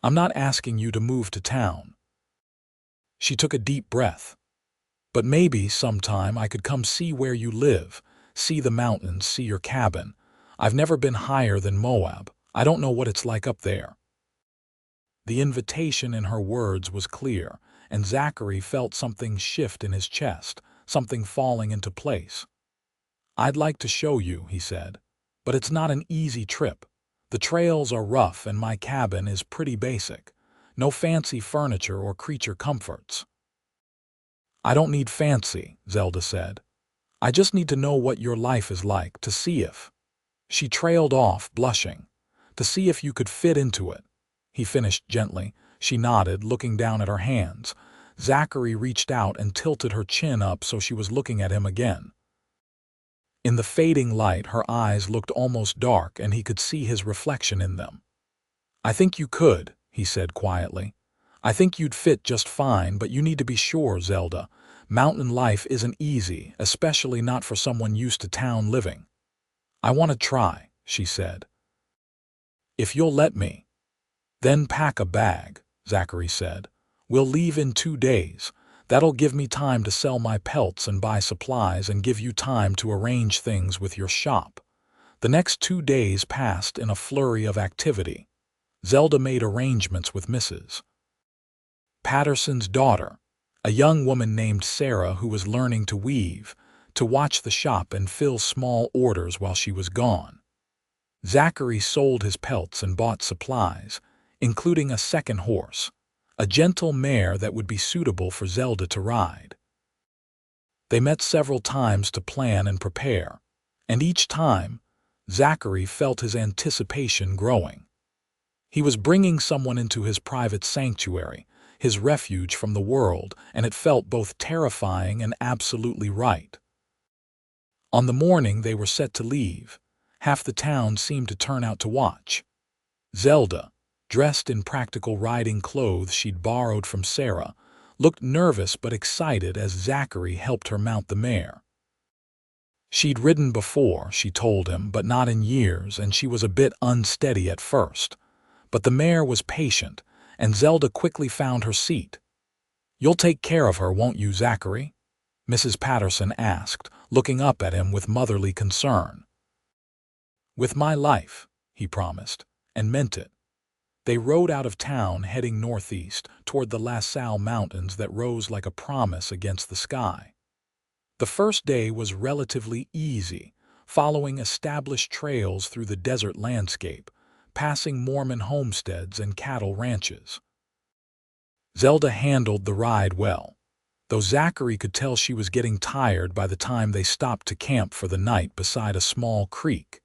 I'm not asking you to move to town." She took a deep breath. "But maybe sometime I could come see where you live, see the mountains, see your cabin. I've never been higher than Moab. I don't know what it's like up there." The invitation in her words was clear, and Zachary felt something shift in his chest, something falling into place. "I'd like to show you," he said. But it's not an easy trip. The trails are rough and my cabin is pretty basic. No fancy furniture or creature comforts. I don't need fancy, Zelda said. I just need to know what your life is like, to see if. She trailed off, blushing. To see if you could fit into it. He finished gently. She nodded, looking down at her hands. Zachary reached out and tilted her chin up so she was looking at him again. In the fading light, her eyes looked almost dark and he could see his reflection in them. I think you could, he said quietly. I think you'd fit just fine, but you need to be sure, Zelda. Mountain life isn't easy, especially not for someone used to town living. I want to try, she said. If you'll let me. Then pack a bag, Zachary said. We'll leave in 2 days. That'll give me time to sell my pelts and buy supplies and give you time to arrange things with your shop. The next 2 days passed in a flurry of activity. Zelda made arrangements with Mrs. Patterson's daughter, a young woman named Sarah who was learning to weave, to watch the shop and fill small orders while she was gone. Zachary sold his pelts and bought supplies, including a second horse, a gentle mare that would be suitable for Zelda to ride. They met several times to plan and prepare, and each time, Zachary felt his anticipation growing. He was bringing someone into his private sanctuary, his refuge from the world, and it felt both terrifying and absolutely right. On the morning they were set to leave, half the town seemed to turn out to watch. Zelda, dressed in practical riding clothes she'd borrowed from Sarah, looked nervous but excited as Zachary helped her mount the mare. She'd ridden before, she told him, but not in years, and she was a bit unsteady at first. But the mare was patient, and Zelda quickly found her seat. "You'll take care of her, won't you, Zachary?" Mrs. Patterson asked, looking up at him with motherly concern. "With my life," he promised, and meant it. They rode out of town, heading northeast, toward the La Salle Mountains that rose like a promise against the sky. The first day was relatively easy, following established trails through the desert landscape, passing Mormon homesteads and cattle ranches. Zelda handled the ride well, though Zachary could tell she was getting tired by the time they stopped to camp for the night beside a small creek.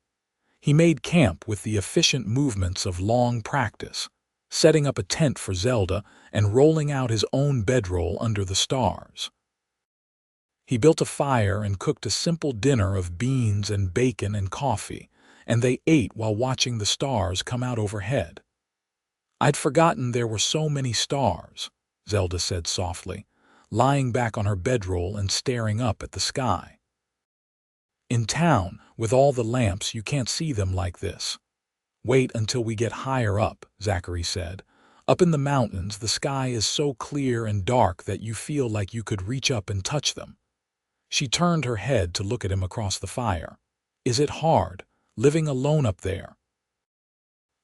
He made camp with the efficient movements of long practice, setting up a tent for Zelda and rolling out his own bedroll under the stars. He built a fire and cooked a simple dinner of beans and bacon and coffee, and they ate while watching the stars come out overhead. "I'd forgotten there were so many stars," Zelda said softly, lying back on her bedroll and staring up at the sky. "In town, with all the lamps, you can't see them like this." "Wait until we get higher up," Zachary said. "Up in the mountains, the sky is so clear and dark that you feel like you could reach up and touch them." She turned her head to look at him across the fire. "Is it hard, living alone up there?"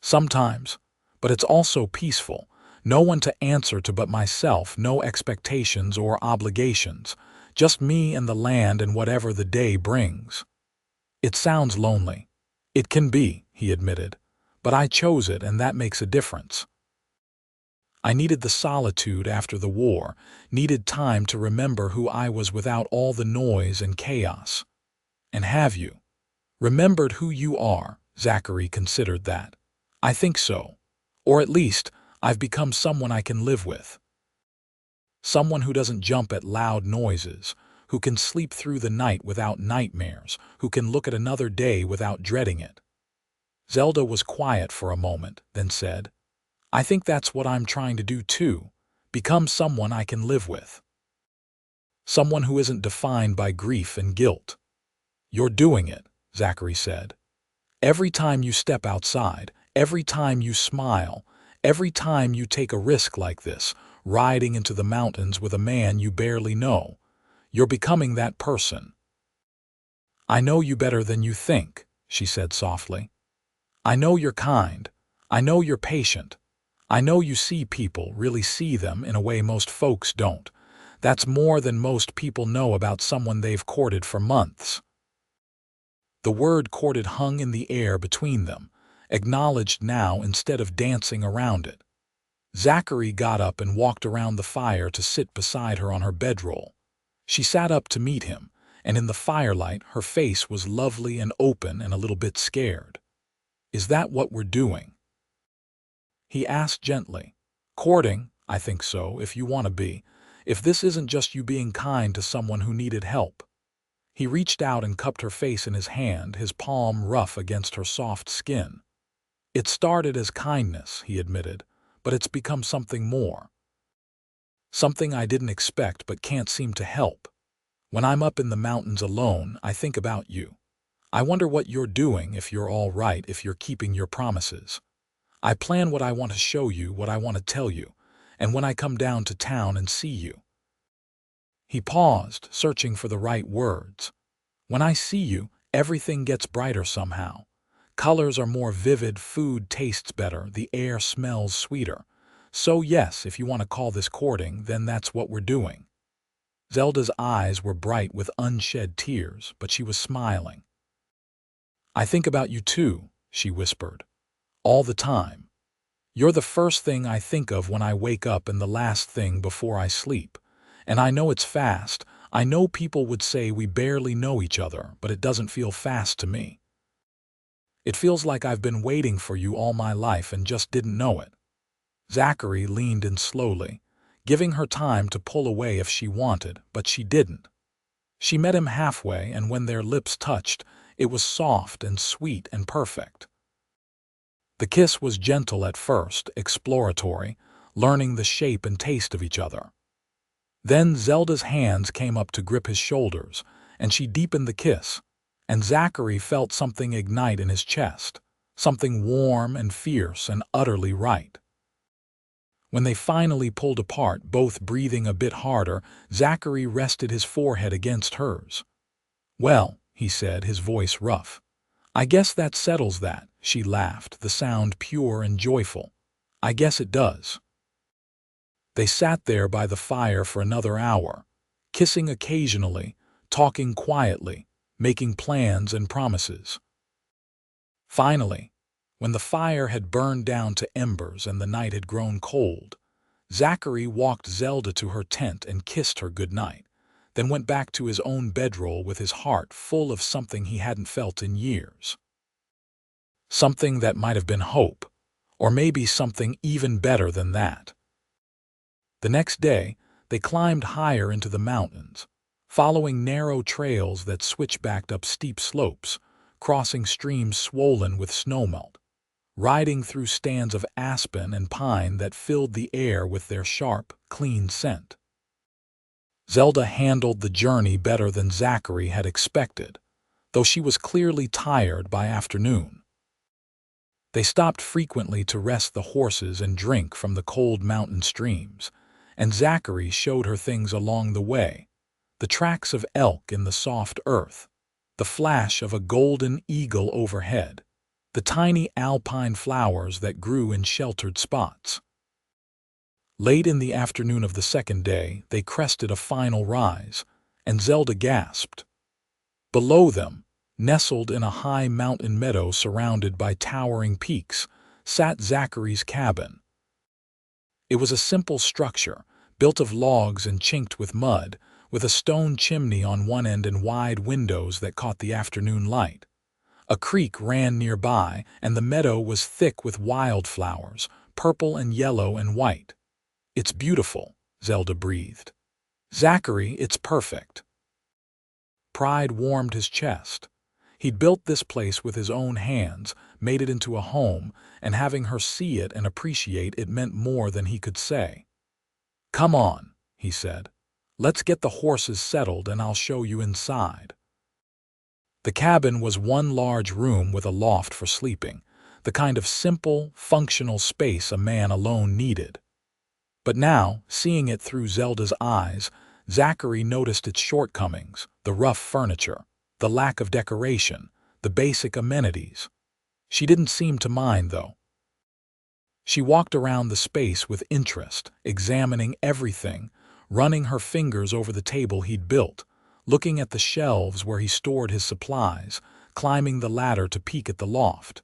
"Sometimes, but it's also peaceful. No one to answer to but myself, no expectations or obligations, just me and the land and whatever the day brings." "It sounds lonely." "It can be," he admitted, "but I chose it and that makes a difference. I needed the solitude after the war, needed time to remember who I was without all the noise and chaos." "And have you remembered who you are?" Zachary considered that. "I think so. Or at least, I've become someone I can live with. Someone who doesn't jump at loud noises, who can sleep through the night without nightmares, who can look at another day without dreading it." Zelda was quiet for a moment, then said, "I think that's what I'm trying to do too, become someone I can live with. Someone who isn't defined by grief and guilt." "You're doing it," Zachary said. "Every time you step outside, every time you smile, every time you take a risk like this, riding into the mountains with a man you barely know, you're becoming that person." "I know you better than you think," she said softly. "I know you're kind. I know you're patient. I know you see people, really see them in a way most folks don't. That's more than most people know about someone they've courted for months." The word courted hung in the air between them, acknowledged now instead of dancing around it. Zachary got up and walked around the fire to sit beside her on her bedroll. She sat up to meet him, and in the firelight her face was lovely and open and a little bit scared. "Is that what we're doing?" he asked gently. "Courting? I think so, if you want to be. If this isn't just you being kind to someone who needed help." He reached out and cupped her face in his hand, his palm rough against her soft skin. "It started as kindness," he admitted, "but it's become something more. Something I didn't expect but can't seem to help. When I'm up in the mountains alone, I think about you. I wonder what you're doing, if you're all right, if you're keeping your promises. I plan what I want to show you, what I want to tell you, and when I come down to town and see you." He paused, searching for the right words. "When I see you, everything gets brighter somehow. Colors are more vivid, food tastes better, the air smells sweeter. So yes, if you want to call this courting, then that's what we're doing." Zelda's eyes were bright with unshed tears, but she was smiling. "I think about you too," she whispered. "All the time. You're the first thing I think of when I wake up and the last thing before I sleep. And I know it's fast. I know people would say we barely know each other, but it doesn't feel fast to me. It feels like I've been waiting for you all my life and just didn't know it." Zachary leaned in slowly, giving her time to pull away if she wanted, but she didn't. She met him halfway, and when their lips touched, it was soft and sweet and perfect. The kiss was gentle at first, exploratory, learning the shape and taste of each other. Then Zelda's hands came up to grip his shoulders, and she deepened the kiss, and Zachary felt something ignite in his chest, something warm and fierce and utterly right. When they finally pulled apart, both breathing a bit harder, Zachary rested his forehead against hers. "Well," he said, his voice rough. "I guess that settles that," she laughed, the sound pure and joyful. "I guess it does." They sat there by the fire for another hour, kissing occasionally, talking quietly, making plans and promises. Finally, when the fire had burned down to embers and the night had grown cold, Zachary walked Zelda to her tent and kissed her goodnight, then went back to his own bedroll with his heart full of something he hadn't felt in years. Something that might have been hope, or maybe something even better than that. The next day, they climbed higher into the mountains, following narrow trails that switchbacked up steep slopes, crossing streams swollen with snowmelt, riding through stands of aspen and pine that filled the air with their sharp, clean scent. Zelda handled the journey better than Zachary had expected, though she was clearly tired by afternoon. They stopped frequently to rest the horses and drink from the cold mountain streams, and Zachary showed her things along the way, the tracks of elk in the soft earth, the flash of a golden eagle overhead, the tiny alpine flowers that grew in sheltered spots. Late in the afternoon of the second day, they crested a final rise, and Zelda gasped. Below them, nestled in a high mountain meadow surrounded by towering peaks, sat Zachary's cabin. It was a simple structure, built of logs and chinked with mud, with a stone chimney on one end and wide windows that caught the afternoon light. A creek ran nearby, and the meadow was thick with wildflowers, purple and yellow and white. "It's beautiful," Zelda breathed. "Zachary, it's perfect." Pride warmed his chest. He'd built this place with his own hands, made it into a home, and having her see it and appreciate it meant more than he could say. "Come on," he said. "Let's get the horses settled and I'll show you inside." The cabin was one large room with a loft for sleeping, the kind of simple, functional space a man alone needed. But now, seeing it through Zelda's eyes, Zachary noticed its shortcomings, the rough furniture, the lack of decoration, the basic amenities. She didn't seem to mind, though. She walked around the space with interest, examining everything, running her fingers over the table he'd built, looking at the shelves where he stored his supplies, climbing the ladder to peek at the loft.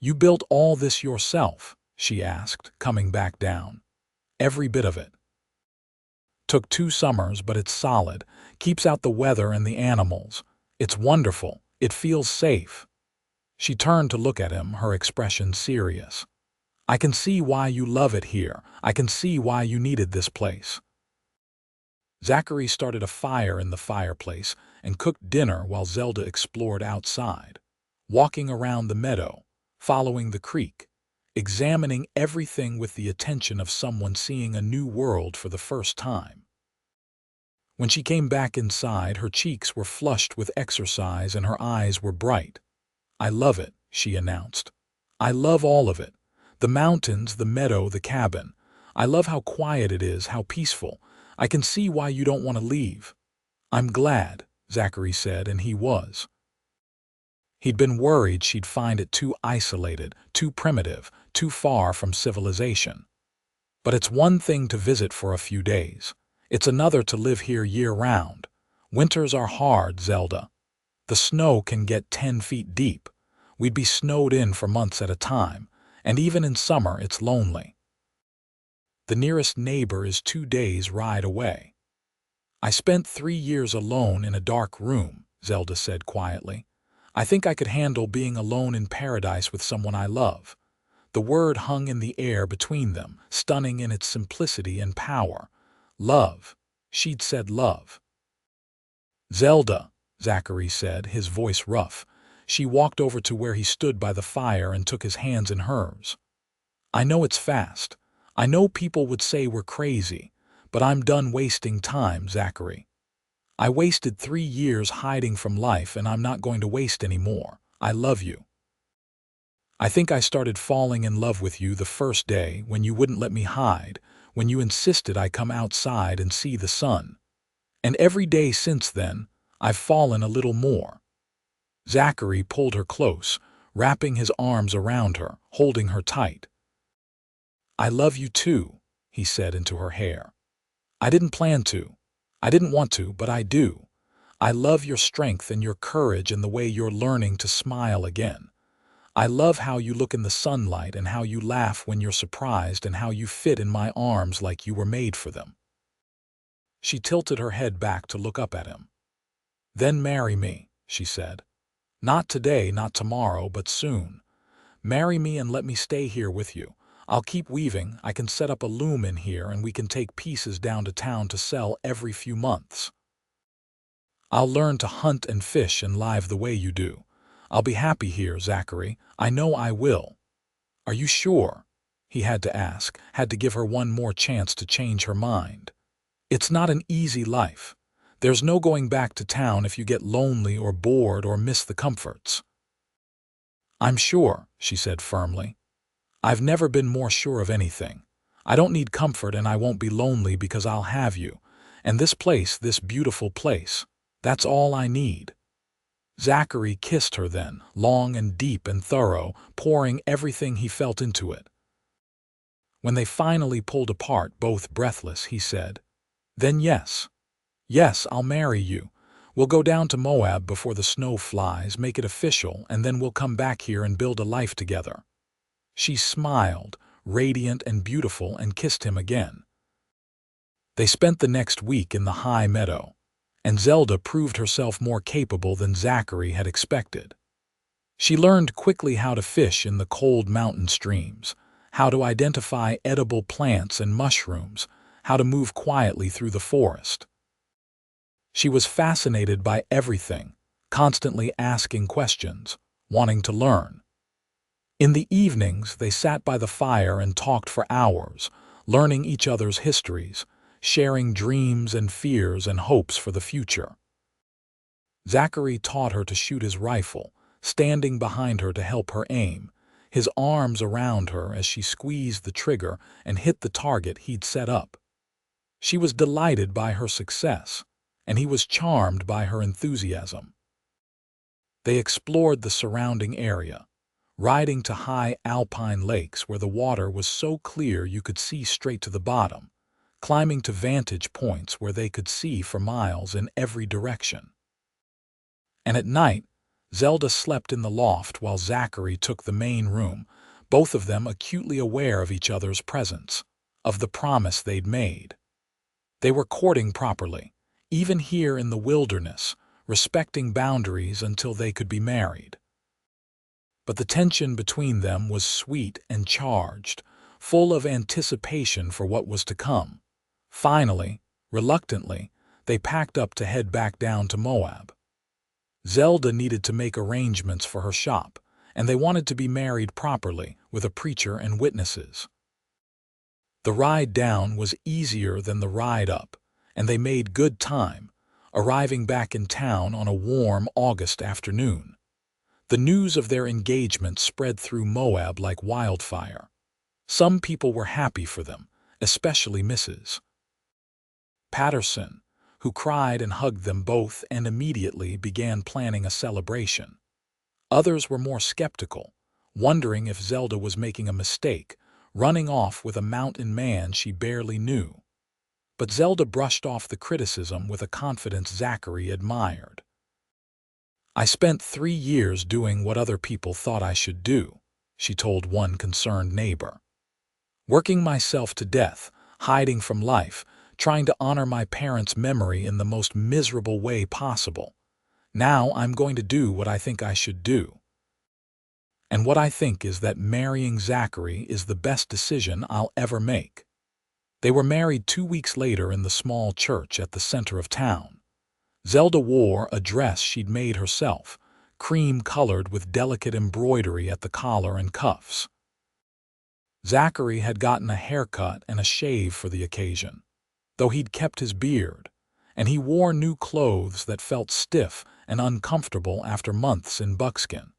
"You built all this yourself?" she asked, coming back down. "Every bit of it." "Took 2 summers, but it's solid. Keeps out the weather and the animals. It's wonderful. It feels safe." She turned to look at him, her expression serious. "I can see why you love it here. I can see why you needed this place." Zachary started a fire in the fireplace and cooked dinner while Zelda explored outside, walking around the meadow, following the creek, examining everything with the attention of someone seeing a new world for the first time. When she came back inside, her cheeks were flushed with exercise and her eyes were bright. "I love it," she announced. "I love all of it. The mountains, the meadow, the cabin. I love how quiet it is, how peaceful. I can see why you don't want to leave." "I'm glad," Zachary said, and he was. He'd been worried she'd find it too isolated, too primitive, too far from civilization. But it's one thing to visit for a few days. It's another to live here year-round. "Winters are hard, Zelda. The snow can get 10 feet deep. We'd be snowed in for months at a time, and even in summer it's lonely. The nearest neighbor is 2 days' ride away." "I spent 3 years alone in a dark room," Zelda said quietly. "I think I could handle being alone in paradise with someone I love." The word hung in the air between them, stunning in its simplicity and power. Love. She'd said love. "Zelda," Zachary said, his voice rough. She walked over to where he stood by the fire and took his hands in hers. "I know it's fast. I know people would say we're crazy, but I'm done wasting time, Zachary. I wasted 3 years hiding from life and I'm not going to waste any more. I love you. I think I started falling in love with you the first day when you wouldn't let me hide, when you insisted I come outside and see the sun. And every day since then, I've fallen a little more." Zachary pulled her close, wrapping his arms around her, holding her tight. "I love you too," he said into her hair. "I didn't plan to. I didn't want to, but I do. I love your strength and your courage and the way you're learning to smile again. I love how you look in the sunlight and how you laugh when you're surprised and how you fit in my arms like you were made for them." She tilted her head back to look up at him. "Then marry me," she said. "Not today, not tomorrow, but soon. Marry me and let me stay here with you. I'll keep weaving, I can set up a loom in here and we can take pieces down to town to sell every few months. I'll learn to hunt and fish and live the way you do. I'll be happy here, Zachary. I know I will." "Are you sure?" he had to ask, had to give her one more chance to change her mind. "It's not an easy life. There's no going back to town if you get lonely or bored or miss the comforts." "I'm sure," she said firmly. "I've never been more sure of anything. I don't need comfort and I won't be lonely because I'll have you. And this place, this beautiful place, that's all I need." Zachary kissed her then, long and deep and thorough, pouring everything he felt into it. When they finally pulled apart, both breathless, he said, "Then yes. Yes, I'll marry you. We'll go down to Moab before the snow flies, make it official, and then we'll come back here and build a life together." She smiled, radiant and beautiful, and kissed him again. They spent the next week in the high meadow, and Zelda proved herself more capable than Zachary had expected. She learned quickly how to fish in the cold mountain streams, how to identify edible plants and mushrooms, how to move quietly through the forest. She was fascinated by everything, constantly asking questions, wanting to learn. In the evenings, they sat by the fire and talked for hours, learning each other's histories, sharing dreams and fears and hopes for the future. Zachary taught her to shoot his rifle, standing behind her to help her aim, his arms around her as she squeezed the trigger and hit the target he'd set up. She was delighted by her success, and he was charmed by her enthusiasm. They explored the surrounding area, riding to high alpine lakes where the water was so clear you could see straight to the bottom, climbing to vantage points where they could see for miles in every direction. And at night, Zelda slept in the loft while Zachary took the main room, both of them acutely aware of each other's presence, of the promise they'd made. They were courting properly, even here in the wilderness, respecting boundaries until they could be married. But the tension between them was sweet and charged, full of anticipation for what was to come. Finally, reluctantly, they packed up to head back down to Moab. Zelda needed to make arrangements for her shop, and they wanted to be married properly, with a preacher and witnesses. The ride down was easier than the ride up, and they made good time, arriving back in town on a warm August afternoon. The news of their engagement spread through Moab like wildfire. Some people were happy for them, especially Mrs. Patterson, who cried and hugged them both and immediately began planning a celebration. Others were more skeptical, wondering if Zelda was making a mistake, running off with a mountain man she barely knew. But Zelda brushed off the criticism with a confidence Zachary admired. "I spent 3 years doing what other people thought I should do," she told one concerned neighbor. "Working myself to death, hiding from life, trying to honor my parents' memory in the most miserable way possible. Now I'm going to do what I think I should do. And what I think is that marrying Zachary is the best decision I'll ever make." They were married 2 weeks later in the small church at the center of town. Zelda wore a dress she'd made herself, cream-colored with delicate embroidery at the collar and cuffs. Zachary had gotten a haircut and a shave for the occasion, though he'd kept his beard, and he wore new clothes that felt stiff and uncomfortable after months in buckskin.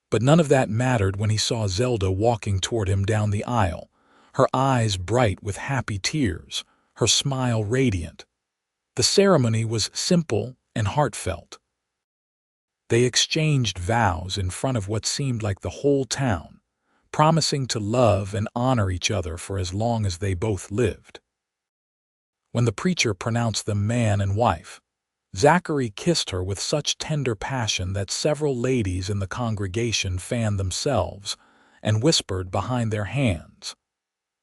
But none of that mattered when he saw Zelda walking toward him down the aisle, her eyes bright with happy tears, her smile radiant. The ceremony was simple and heartfelt. They exchanged vows in front of what seemed like the whole town, promising to love and honor each other for as long as they both lived. When the preacher pronounced them man and wife, Zachary kissed her with such tender passion that several ladies in the congregation fanned themselves and whispered behind their hands.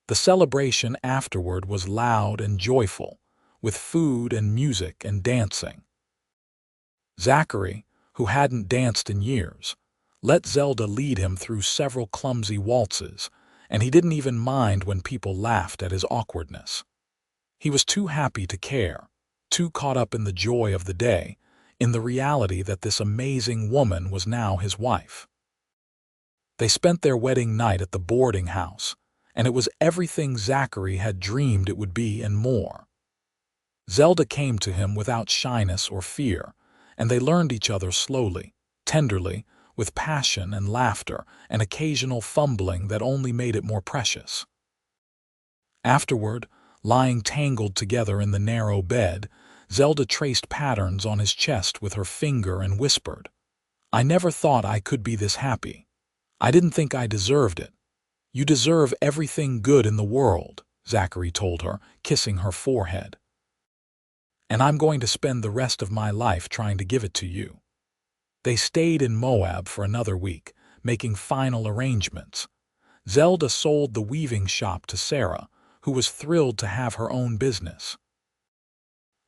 The celebration afterward was loud and joyful, with food and music and dancing. Zachary, who hadn't danced in years, let Zelda lead him through several clumsy waltzes, and he didn't even mind when people laughed at his awkwardness. He was too happy to care, too caught up in the joy of the day, in the reality that this amazing woman was now his wife. They spent their wedding night at the boarding house, and it was everything Zachary had dreamed it would be and more. Zelda came to him without shyness or fear, and they learned each other slowly, tenderly, with passion and laughter and occasional fumbling that only made it more precious. Afterward, lying tangled together in the narrow bed, Zelda traced patterns on his chest with her finger and whispered, "I never thought I could be this happy. I didn't think I deserved it." "You deserve everything good in the world," Zachary told her, kissing her forehead. "And I'm going to spend the rest of my life trying to give it to you." They stayed in Moab for another week, making final arrangements. Zelda sold the weaving shop to Sarah, who was thrilled to have her own business.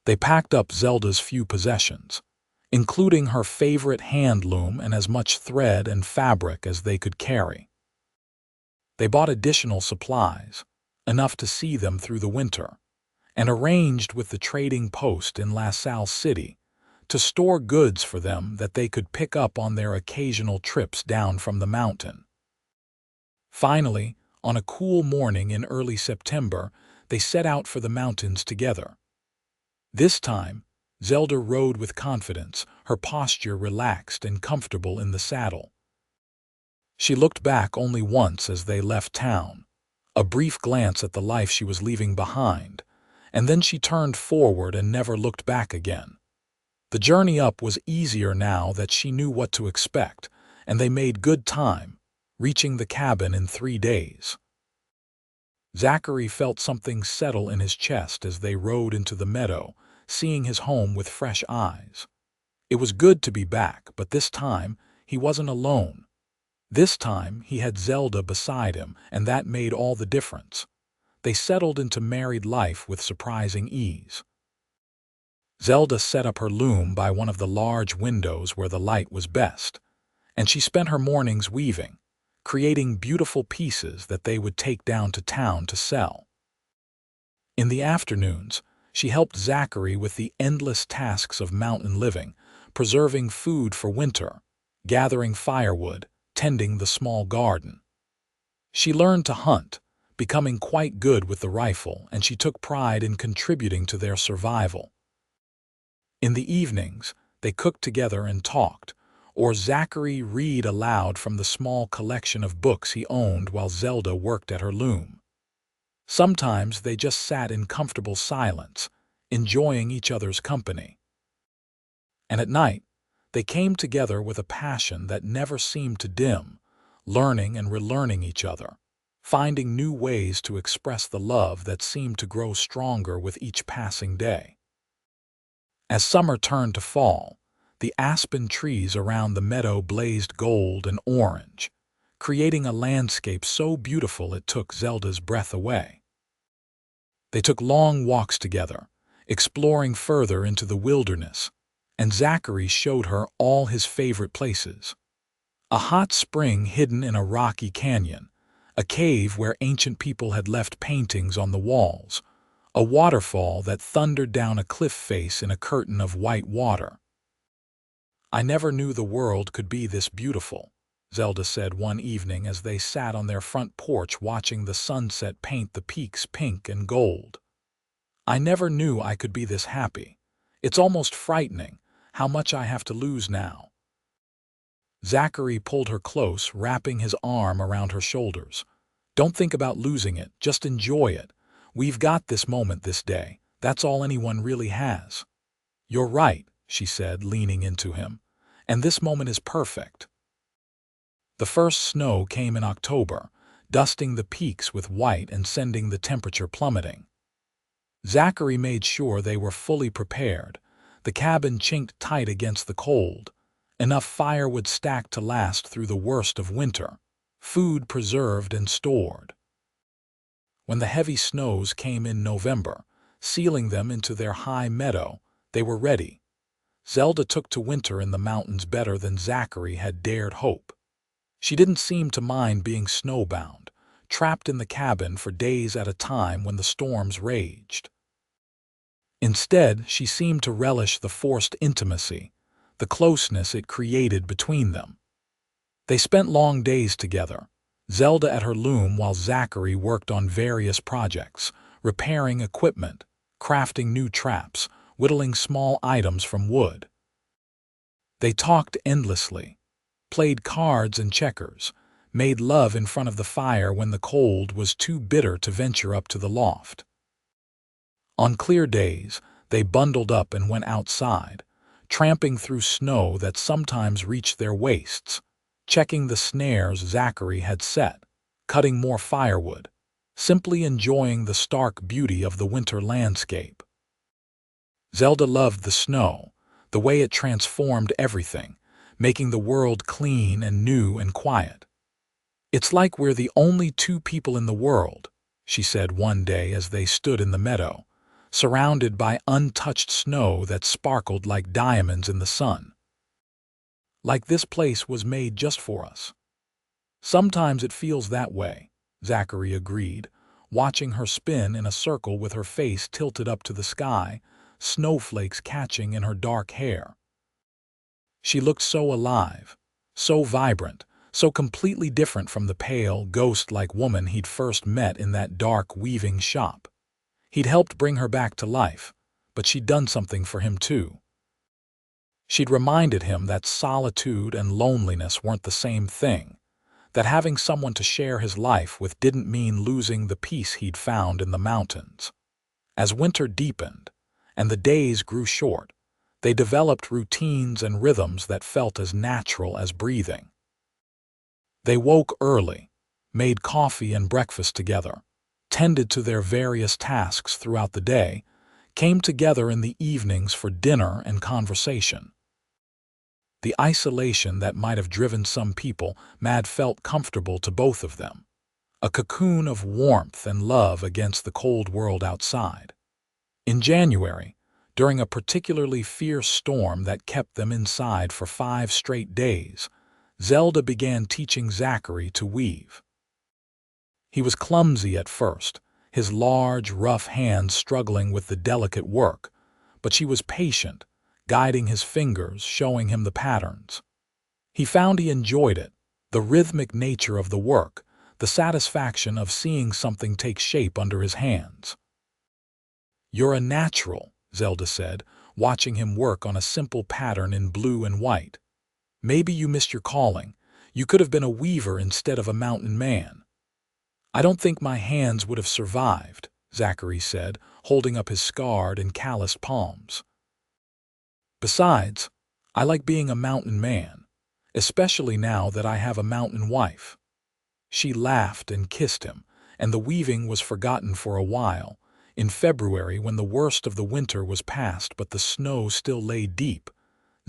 They packed up Zelda's few possessions, including her favorite hand loom and as much thread and fabric as they could carry. They bought additional supplies, enough to see them through the winter, and arranged with the trading post in La Salle City to store goods for them that they could pick up on their occasional trips down from the mountain. Finally, on a cool morning in early September, they set out for the mountains together. This time, Zelda rode with confidence, her posture relaxed and comfortable in the saddle. She looked back only once as they left town, a brief glance at the life she was leaving behind, and then she turned forward and never looked back again. The journey up was easier now that she knew what to expect, and they made good time, reaching the cabin in 3 days. Zachary felt something settle in his chest as they rode into the meadow, seeing his home with fresh eyes. It was good to be back, but this time he wasn't alone. This time he had Zelda beside him, and that made all the difference. They settled into married life with surprising ease. Zelda set up her loom by one of the large windows where the light was best, and she spent her mornings weaving, creating beautiful pieces that they would take down to town to sell. In the afternoons, she helped Zachary with the endless tasks of mountain living, preserving food for winter, gathering firewood, tending the small garden. She learned to hunt, becoming quite good with the rifle, and she took pride in contributing to their survival. In the evenings, they cooked together and talked, or Zachary read aloud from the small collection of books he owned while Zelda worked at her loom. Sometimes they just sat in comfortable silence, enjoying each other's company. And at night, they came together with a passion that never seemed to dim, learning and relearning each other, finding new ways to express the love that seemed to grow stronger with each passing day. As summer turned to fall, the aspen trees around the meadow blazed gold and orange, creating a landscape so beautiful it took Zelda's breath away. They took long walks together, exploring further into the wilderness, and Zachary showed her all his favorite places. A hot spring hidden in a rocky canyon, a cave where ancient people had left paintings on the walls, a waterfall that thundered down a cliff face in a curtain of white water. "I never knew the world could be this beautiful," Zelda said one evening as they sat on their front porch watching the sunset paint the peaks pink and gold. "I never knew I could be this happy. It's almost frightening how much I have to lose now." Zachary pulled her close, wrapping his arm around her shoulders. "Don't think about losing it, just enjoy it. We've got this moment this day. That's all anyone really has." "You're right," she said, leaning into him, "and this moment is perfect." The first snow came in October, dusting the peaks with white and sending the temperature plummeting. Zachary made sure they were fully prepared, the cabin chinked tight against the cold, enough firewood stacked to last through the worst of winter, food preserved and stored. When the heavy snows came in November, sealing them into their high meadow, they were ready. Zelda took to winter in the mountains better than Zachary had dared hope. She didn't seem to mind being snowbound, trapped in the cabin for days at a time when the storms raged. Instead, she seemed to relish the forced intimacy, the closeness it created between them. They spent long days together, Zelda at her loom while Zachary worked on various projects, repairing equipment, crafting new traps, whittling small items from wood. They talked endlessly, played cards and checkers, made love in front of the fire when the cold was too bitter to venture up to the loft. On clear days, they bundled up and went outside, tramping through snow that sometimes reached their waists, checking the snares Zachary had set, cutting more firewood, simply enjoying the stark beauty of the winter landscape. Zelda loved the snow, the way it transformed everything, making the world clean and new and quiet. "It's like we're the only two people in the world," she said one day as they stood in the meadow, surrounded by untouched snow that sparkled like diamonds in the sun. "Like this place was made just for us." "Sometimes it feels that way," Zachary agreed, watching her spin in a circle with her face tilted up to the sky, snowflakes catching in her dark hair. She looked so alive, so vibrant, so completely different from the pale, ghost-like woman he'd first met in that dark weaving shop. He'd helped bring her back to life, but she'd done something for him too. She'd reminded him that solitude and loneliness weren't the same thing, that having someone to share his life with didn't mean losing the peace he'd found in the mountains. As winter deepened, and the days grew short, they developed routines and rhythms that felt as natural as breathing. They woke early, made coffee and breakfast together, tended to their various tasks throughout the day, came together in the evenings for dinner and conversation. The isolation that might have driven some people mad felt comfortable to both of them. A cocoon of warmth and love against the cold world outside. In January, during a particularly fierce storm that kept them inside for 5 straight days, Zelda began teaching Zachary to weave. He was clumsy at first, his large, rough hands struggling with the delicate work, but she was patient, guiding his fingers, showing him the patterns. He found he enjoyed it, the rhythmic nature of the work, the satisfaction of seeing something take shape under his hands. "You're a natural," Zelda said, watching him work on a simple pattern in blue and white. "Maybe you missed your calling. You could have been a weaver instead of a mountain man." "I don't think my hands would have survived," Zachary said, holding up his scarred and calloused palms. "Besides, I like being a mountain man, especially now that I have a mountain wife." She laughed and kissed him, and the weaving was forgotten for a while. In February, when the worst of the winter was past but the snow still lay deep,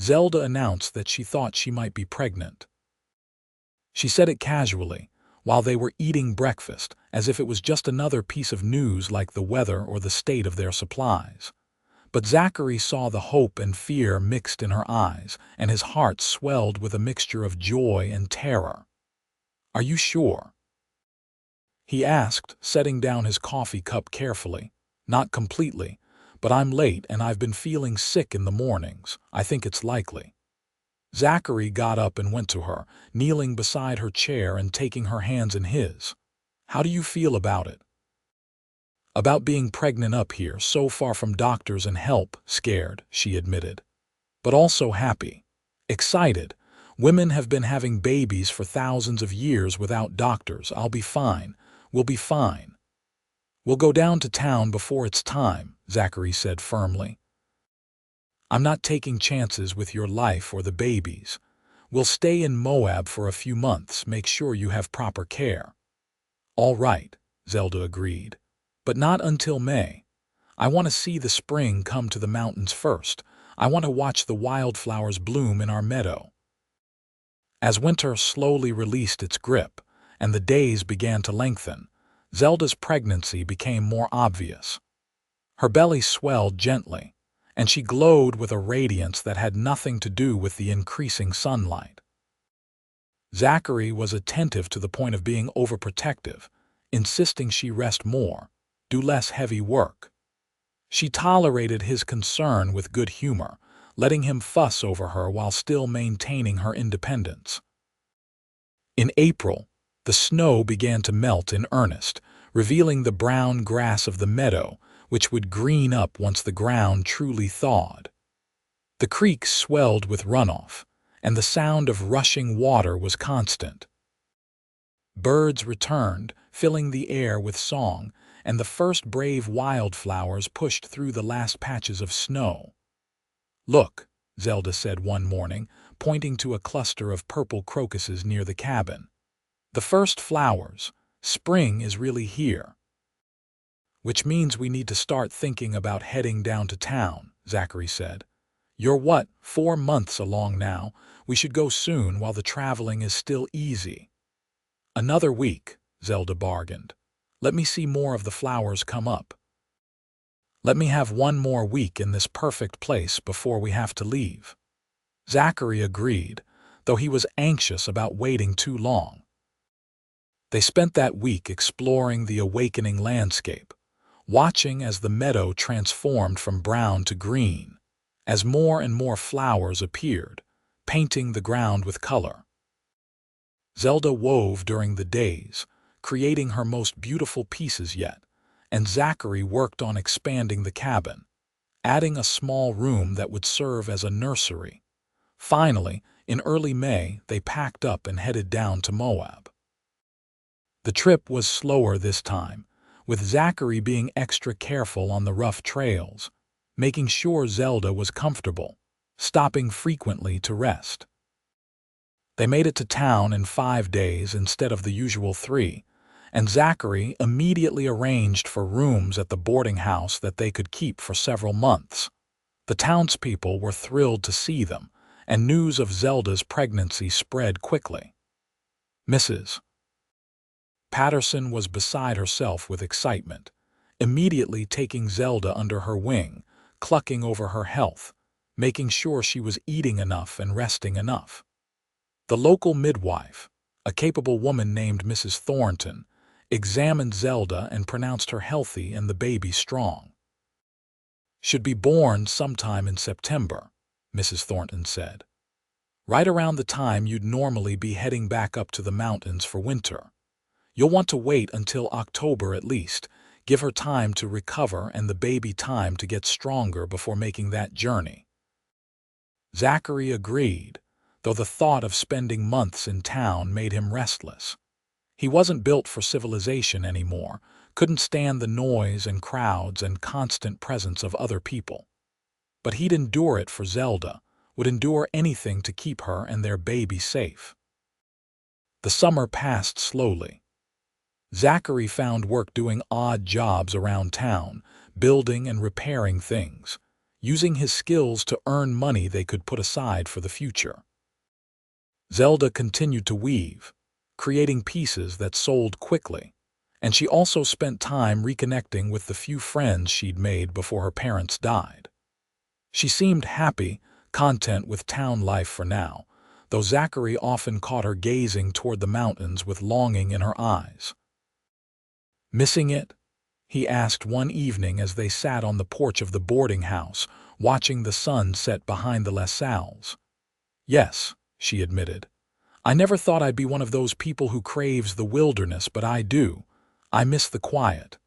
Zelda announced that she thought she might be pregnant. She said it casually, while they were eating breakfast, as if it was just another piece of news like the weather or the state of their supplies. But Zachary saw the hope and fear mixed in her eyes, and his heart swelled with a mixture of joy and terror. "Are you sure?" he asked, setting down his coffee cup carefully. "Not completely, but I'm late and I've been feeling sick in the mornings. I think it's likely." Zachary got up and went to her, kneeling beside her chair and taking her hands in his. "How do you feel about it?" "About being pregnant up here, so far from doctors and help, scared," she admitted. "But also happy. Excited. Women have been having babies for thousands of years without doctors. I'll be fine. We'll be fine." "We'll go down to town before it's time," Zachary said firmly. "I'm not taking chances with your life or the babies. We'll stay in Moab for a few months, make sure you have proper care." "All right," Zelda agreed. "But not until May. I want to see the spring come to the mountains first. I want to watch the wildflowers bloom in our meadow." As winter slowly released its grip, and the days began to lengthen, Zelda's pregnancy became more obvious. Her belly swelled gently, and she glowed with a radiance that had nothing to do with the increasing sunlight. Zachary was attentive to the point of being overprotective, insisting she rest more, do less heavy work. She tolerated his concern with good humor, letting him fuss over her while still maintaining her independence. In April, the snow began to melt in earnest, revealing the brown grass of the meadow, which would green up once the ground truly thawed. The creek swelled with runoff, and the sound of rushing water was constant. Birds returned, filling the air with song, and the first brave wildflowers pushed through the last patches of snow. "Look," Zelda said one morning, pointing to a cluster of purple crocuses near the cabin. "The first flowers. Spring is really here." "Which means we need to start thinking about heading down to town," Zachary said. "You're 4 months along now. We should go soon while the traveling is still easy." "Another week," Zelda bargained. "Let me see more of the flowers come up. Let me have 1 more week in this perfect place before we have to leave." Zachary agreed, though he was anxious about waiting too long. They spent that week exploring the awakening landscape, watching as the meadow transformed from brown to green, as more and more flowers appeared, painting the ground with color. Zelda wove during the days, creating her most beautiful pieces yet, and Zachary worked on expanding the cabin, adding a small room that would serve as a nursery. Finally, in early May, they packed up and headed down to Moab. The trip was slower this time, with Zachary being extra careful on the rough trails, making sure Zelda was comfortable, stopping frequently to rest. They made it to town in 5 days instead of the usual 3, and Zachary immediately arranged for rooms at the boarding house that they could keep for several months. The townspeople were thrilled to see them, and news of Zelda's pregnancy spread quickly. Mrs. Patterson was beside herself with excitement, immediately taking Zelda under her wing, clucking over her health, making sure she was eating enough and resting enough. The local midwife, a capable woman named Mrs. Thornton, examined Zelda and pronounced her healthy and the baby strong. "Should be born sometime in September," Mrs. Thornton said. "Right around the time you'd normally be heading back up to the mountains for winter. You'll want to wait until October at least, give her time to recover and the baby time to get stronger before making that journey." Zachary agreed, though the thought of spending months in town made him restless. He wasn't built for civilization anymore, couldn't stand the noise and crowds and constant presence of other people. But he'd endure it for Zelda, would endure anything to keep her and their baby safe. The summer passed slowly. Zachary found work doing odd jobs around town, building and repairing things, using his skills to earn money they could put aside for the future. Zelda continued to weave, creating pieces that sold quickly, and she also spent time reconnecting with the few friends she'd made before her parents died. She seemed happy, content with town life for now, though Zachary often caught her gazing toward the mountains with longing in her eyes. "Missing it?" he asked one evening as they sat on the porch of the boarding house, watching the sun set behind the LaSalles. "Yes," she admitted. "I never thought I'd be one of those people who craves the wilderness, but I do. I miss the quiet.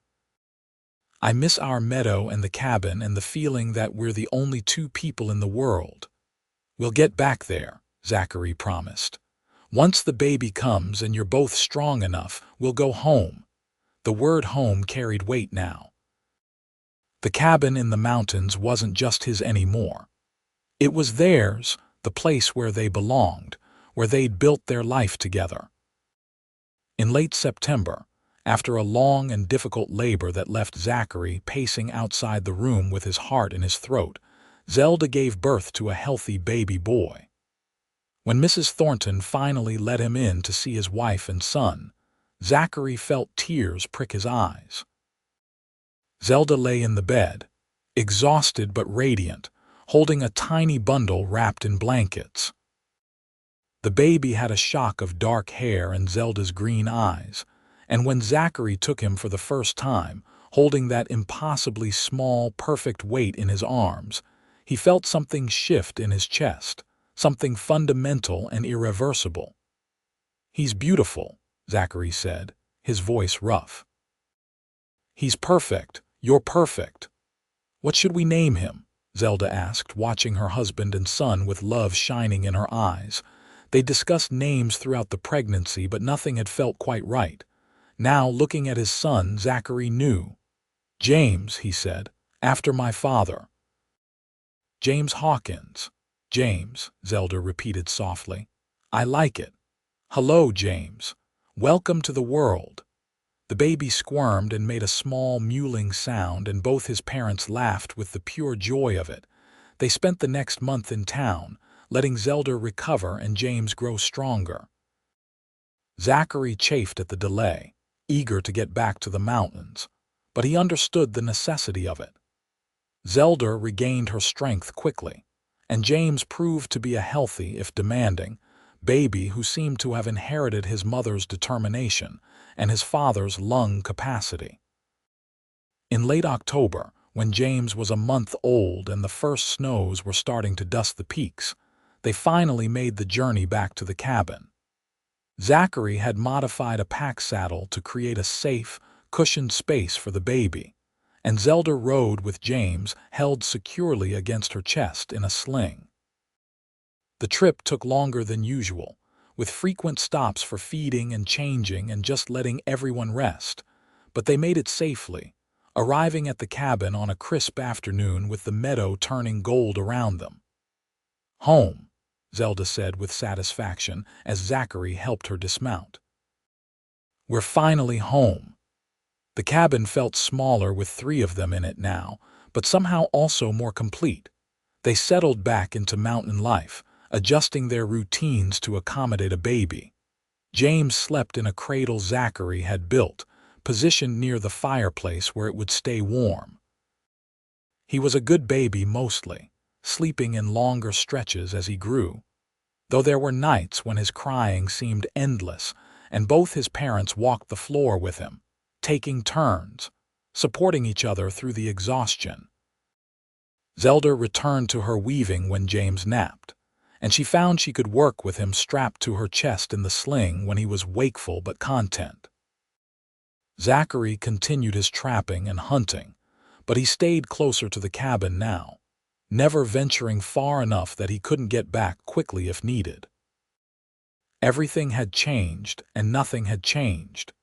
I miss our meadow and the cabin and the feeling that we're the only two people in the world." "We'll get back there," Zachary promised. "Once the baby comes and you're both strong enough, we'll go home." The word home carried weight now. The cabin in the mountains wasn't just his anymore. It was theirs, the place where they belonged, where they'd built their life together. In late September, after a long and difficult labor that left Zachary pacing outside the room with his heart in his throat, Zelda gave birth to a healthy baby boy. When Mrs. Thornton finally let him in to see his wife and son, Zachary felt tears prick his eyes. Zelda lay in the bed, exhausted but radiant, holding a tiny bundle wrapped in blankets. The baby had a shock of dark hair and Zelda's green eyes, and when Zachary took him for the first time, holding that impossibly small, perfect weight in his arms, he felt something shift in his chest, something fundamental and irreversible. "He's beautiful," Zachary said, his voice rough. "He's perfect. You're perfect." "What should we name him?" Zelda asked, watching her husband and son with love shining in her eyes. They discussed names throughout the pregnancy, but nothing had felt quite right. Now, looking at his son, Zachary knew. "James," he said, "after my father." "James Hawkins." "James," Zelda repeated softly. "I like it. Hello, James. Welcome to the world." The baby squirmed and made a small mewling sound, and both his parents laughed with the pure joy of it. They spent the next month in town, letting Zelda recover and James grow stronger. Zachary chafed at the delay, eager to get back to the mountains, but he understood the necessity of it. Zelda regained her strength quickly, and James proved to be a healthy, if demanding, baby who seemed to have inherited his mother's determination and his father's lung capacity. In late October, when James was a month old and the first snows were starting to dust the peaks, they finally made the journey back to the cabin. Zachary had modified a pack saddle to create a safe, cushioned space for the baby, and Zelda rode with James held securely against her chest in a sling. The trip took longer than usual, with frequent stops for feeding and changing and just letting everyone rest, but they made it safely, arriving at the cabin on a crisp afternoon with the meadow turning gold around them. "Home," Zelda said with satisfaction as Zachary helped her dismount. "We're finally home." The cabin felt smaller with 3 of them in it now, but somehow also more complete. They settled back into mountain life, adjusting their routines to accommodate a baby. James slept in a cradle Zachary had built, positioned near the fireplace where it would stay warm. He was a good baby mostly, sleeping in longer stretches as he grew, though there were nights when his crying seemed endless and both his parents walked the floor with him, taking turns, supporting each other through the exhaustion. Zelda returned to her weaving when James napped, and she found she could work with him strapped to her chest in the sling when he was wakeful but content. Zachary continued his trapping and hunting, but he stayed closer to the cabin now, never venturing far enough that he couldn't get back quickly if needed. Everything had changed, and nothing had changed.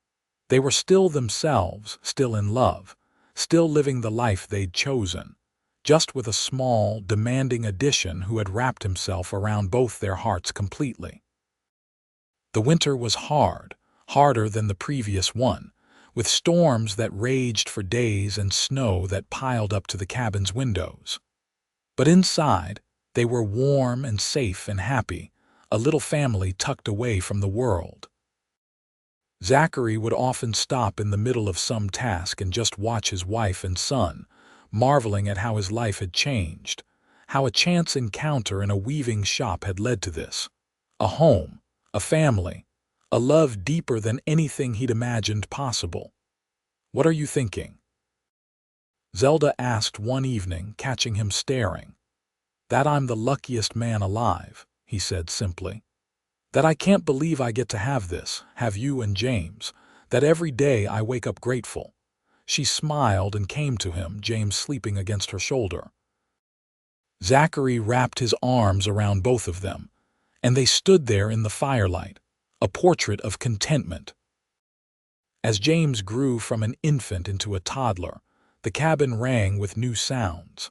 They were still themselves, still in love, still living the life they'd chosen, just with a small, demanding addition who had wrapped himself around both their hearts completely. The winter was hard, harder than the previous one, with storms that raged for days and snow that piled up to the cabin's windows. But inside, they were warm and safe and happy, a little family tucked away from the world. Zachary would often stop in the middle of some task and just watch his wife and son, marveling at how his life had changed, how a chance encounter in a weaving shop had led to this. A home, a family, a love deeper than anything he'd imagined possible. "What are you thinking?" Zelda asked one evening, catching him staring. "That I'm the luckiest man alive," he said simply. "That I can't believe I get to have this, have you and James, that every day I wake up grateful." She smiled and came to him, James sleeping against her shoulder. Zachary wrapped his arms around both of them, and they stood there in the firelight, a portrait of contentment. As James grew from an infant into a toddler, the cabin rang with new sounds.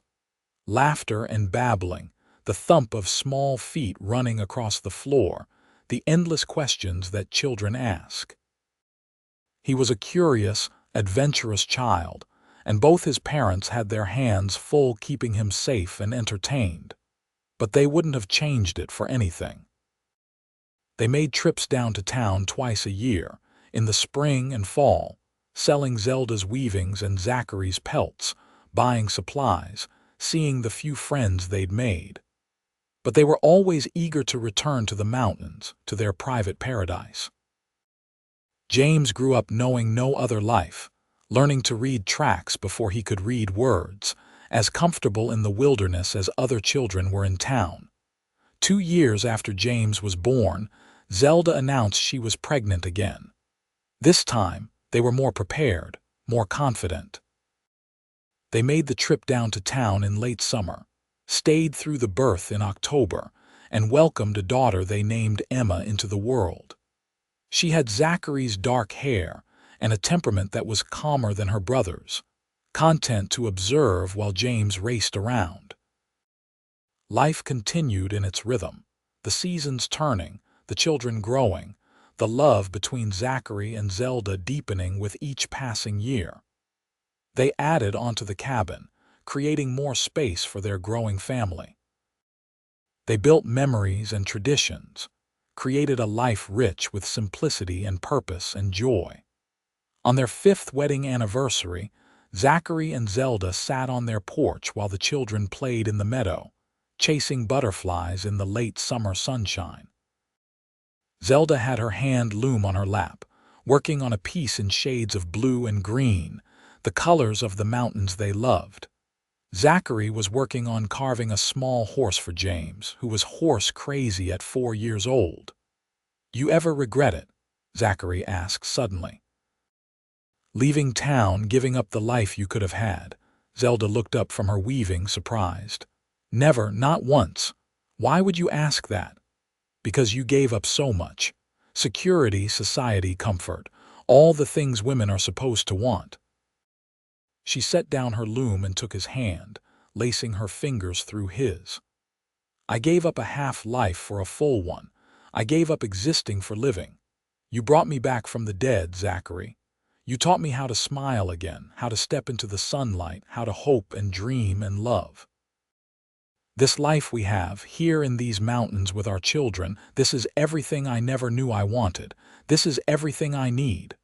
Laughter and babbling, the thump of small feet running across the floor, the endless questions that children ask. He was a curious, adventurous child, and both his parents had their hands full keeping him safe and entertained. But they wouldn't have changed it for anything. They made trips down to town twice a year, in the spring and fall, selling Zelda's weavings and Zachary's pelts, buying supplies, seeing the few friends they'd made. But they were always eager to return to the mountains, to their private paradise. James grew up knowing no other life, learning to read tracks before he could read words, as comfortable in the wilderness as other children were in town. 2 years after James was born, Zelda announced she was pregnant again. This time, they were more prepared, more confident. They made the trip down to town in late summer, stayed through the birth in October, and welcomed a daughter they named Emma into the world. She had Zachary's dark hair and a temperament that was calmer than her brother's, content to observe while James raced around. Life continued in its rhythm, the seasons turning, the children growing, the love between Zachary and Zelda deepening with each passing year. They added onto the cabin, creating more space for their growing family. They built memories and traditions, created a life rich with simplicity and purpose and joy. On their 5th wedding anniversary, Zachary and Zelda sat on their porch while the children played in the meadow, chasing butterflies in the late summer sunshine. Zelda had her hand loom on her lap, working on a piece in shades of blue and green, the colors of the mountains they loved. Zachary was working on carving a small horse for James, who was horse crazy at 4 years old. "You ever regret it?" Zachary asked suddenly. "Leaving town, giving up the life you could have had?" Zelda looked up from her weaving, surprised. "Never, not once." "Why would you ask that?" "Because you gave up so much. Security, society, comfort, all the things women are supposed to want." She set down her loom and took his hand, lacing her fingers through his. "I gave up a half-life for a full one. I gave up existing for living. You brought me back from the dead, Zachary. You taught me how to smile again, how to step into the sunlight, how to hope and dream and love." This life we have, here in these mountains with our children, this is everything I never knew I wanted. This is everything I need.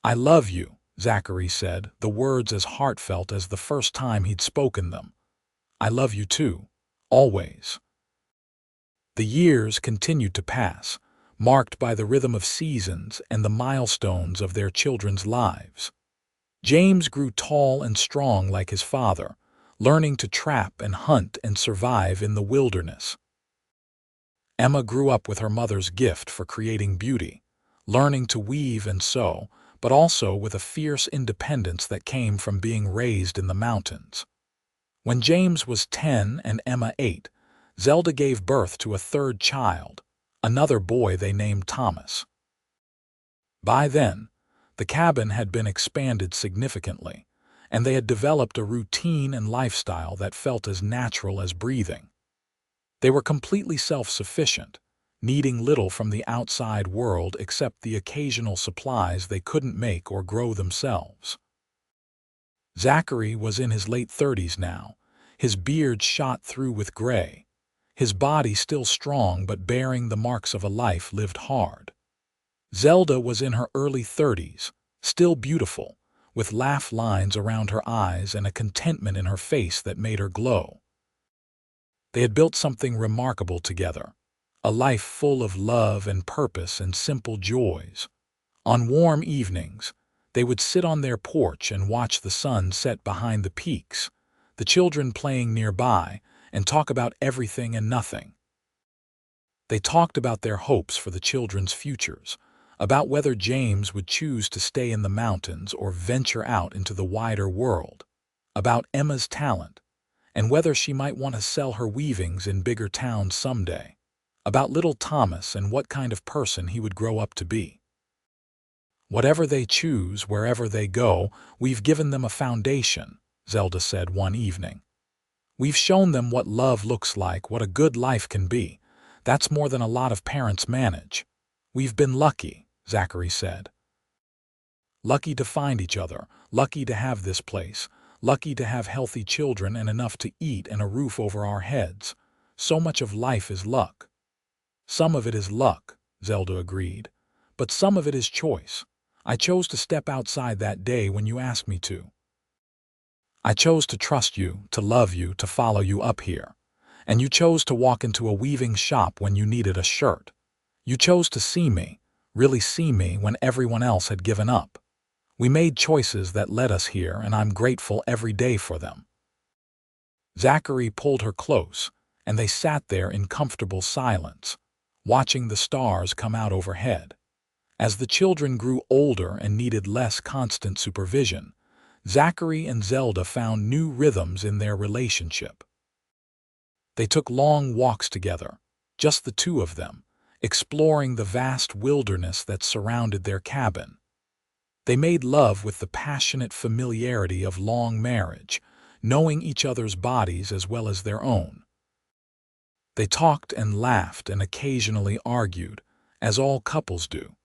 I love you, Zachary said, the words as heartfelt as the first time he'd spoken them. I love you too. Always. The years continued to pass, marked by the rhythm of seasons and the milestones of their children's lives. James grew tall and strong like his father, learning to trap and hunt and survive in the wilderness. Emma grew up with her mother's gift for creating beauty, learning to weave and sew, but also with a fierce independence that came from being raised in the mountains. When James was 10 and Emma 8, Zelda gave birth to a third child, another boy they named Thomas. By then, the cabin had been expanded significantly, and they had developed a routine and lifestyle that felt as natural as breathing. They were completely self-sufficient, needing little from the outside world except the occasional supplies they couldn't make or grow themselves. Zachary was in his late 30s now, his beard shot through with gray, his body still strong but bearing the marks of a life lived hard. Zelda was in her early 30s, still beautiful, with laugh lines around her eyes and a contentment in her face that made her glow. They had built something remarkable together, a life full of love and purpose and simple joys. On warm evenings, they would sit on their porch and watch the sun set behind the peaks, the children playing nearby, and talk about everything and nothing. They talked about their hopes for the children's futures, about whether James would choose to stay in the mountains or venture out into the wider world, about Emma's talent, and whether she might want to sell her weavings in bigger towns someday, about little Thomas and what kind of person he would grow up to be. Whatever they choose, wherever they go, we've given them a foundation, Zelda said one evening. We've shown them what love looks like, what a good life can be. That's more than a lot of parents manage. We've been lucky, Zachary said. Lucky to find each other, lucky to have this place, lucky to have healthy children and enough to eat and a roof over our heads. So much of life is luck. Some of it is luck, Zelda agreed, but some of it is choice. I chose to step outside that day when you asked me to. I chose to trust you, to love you, to follow you up here. And you chose to walk into a weaving shop when you needed a shirt. You chose to see me, really see me when everyone else had given up. We made choices that led us here, and I'm grateful every day for them. Zachary pulled her close, and they sat there in comfortable silence, watching the stars come out overhead. As the children grew older and needed less constant supervision, Zachary and Zelda found new rhythms in their relationship. They took long walks together, just the two of them, exploring the vast wilderness that surrounded their cabin. They made love with the passionate familiarity of long marriage, knowing each other's bodies as well as their own. They talked and laughed and occasionally argued, as all couples do,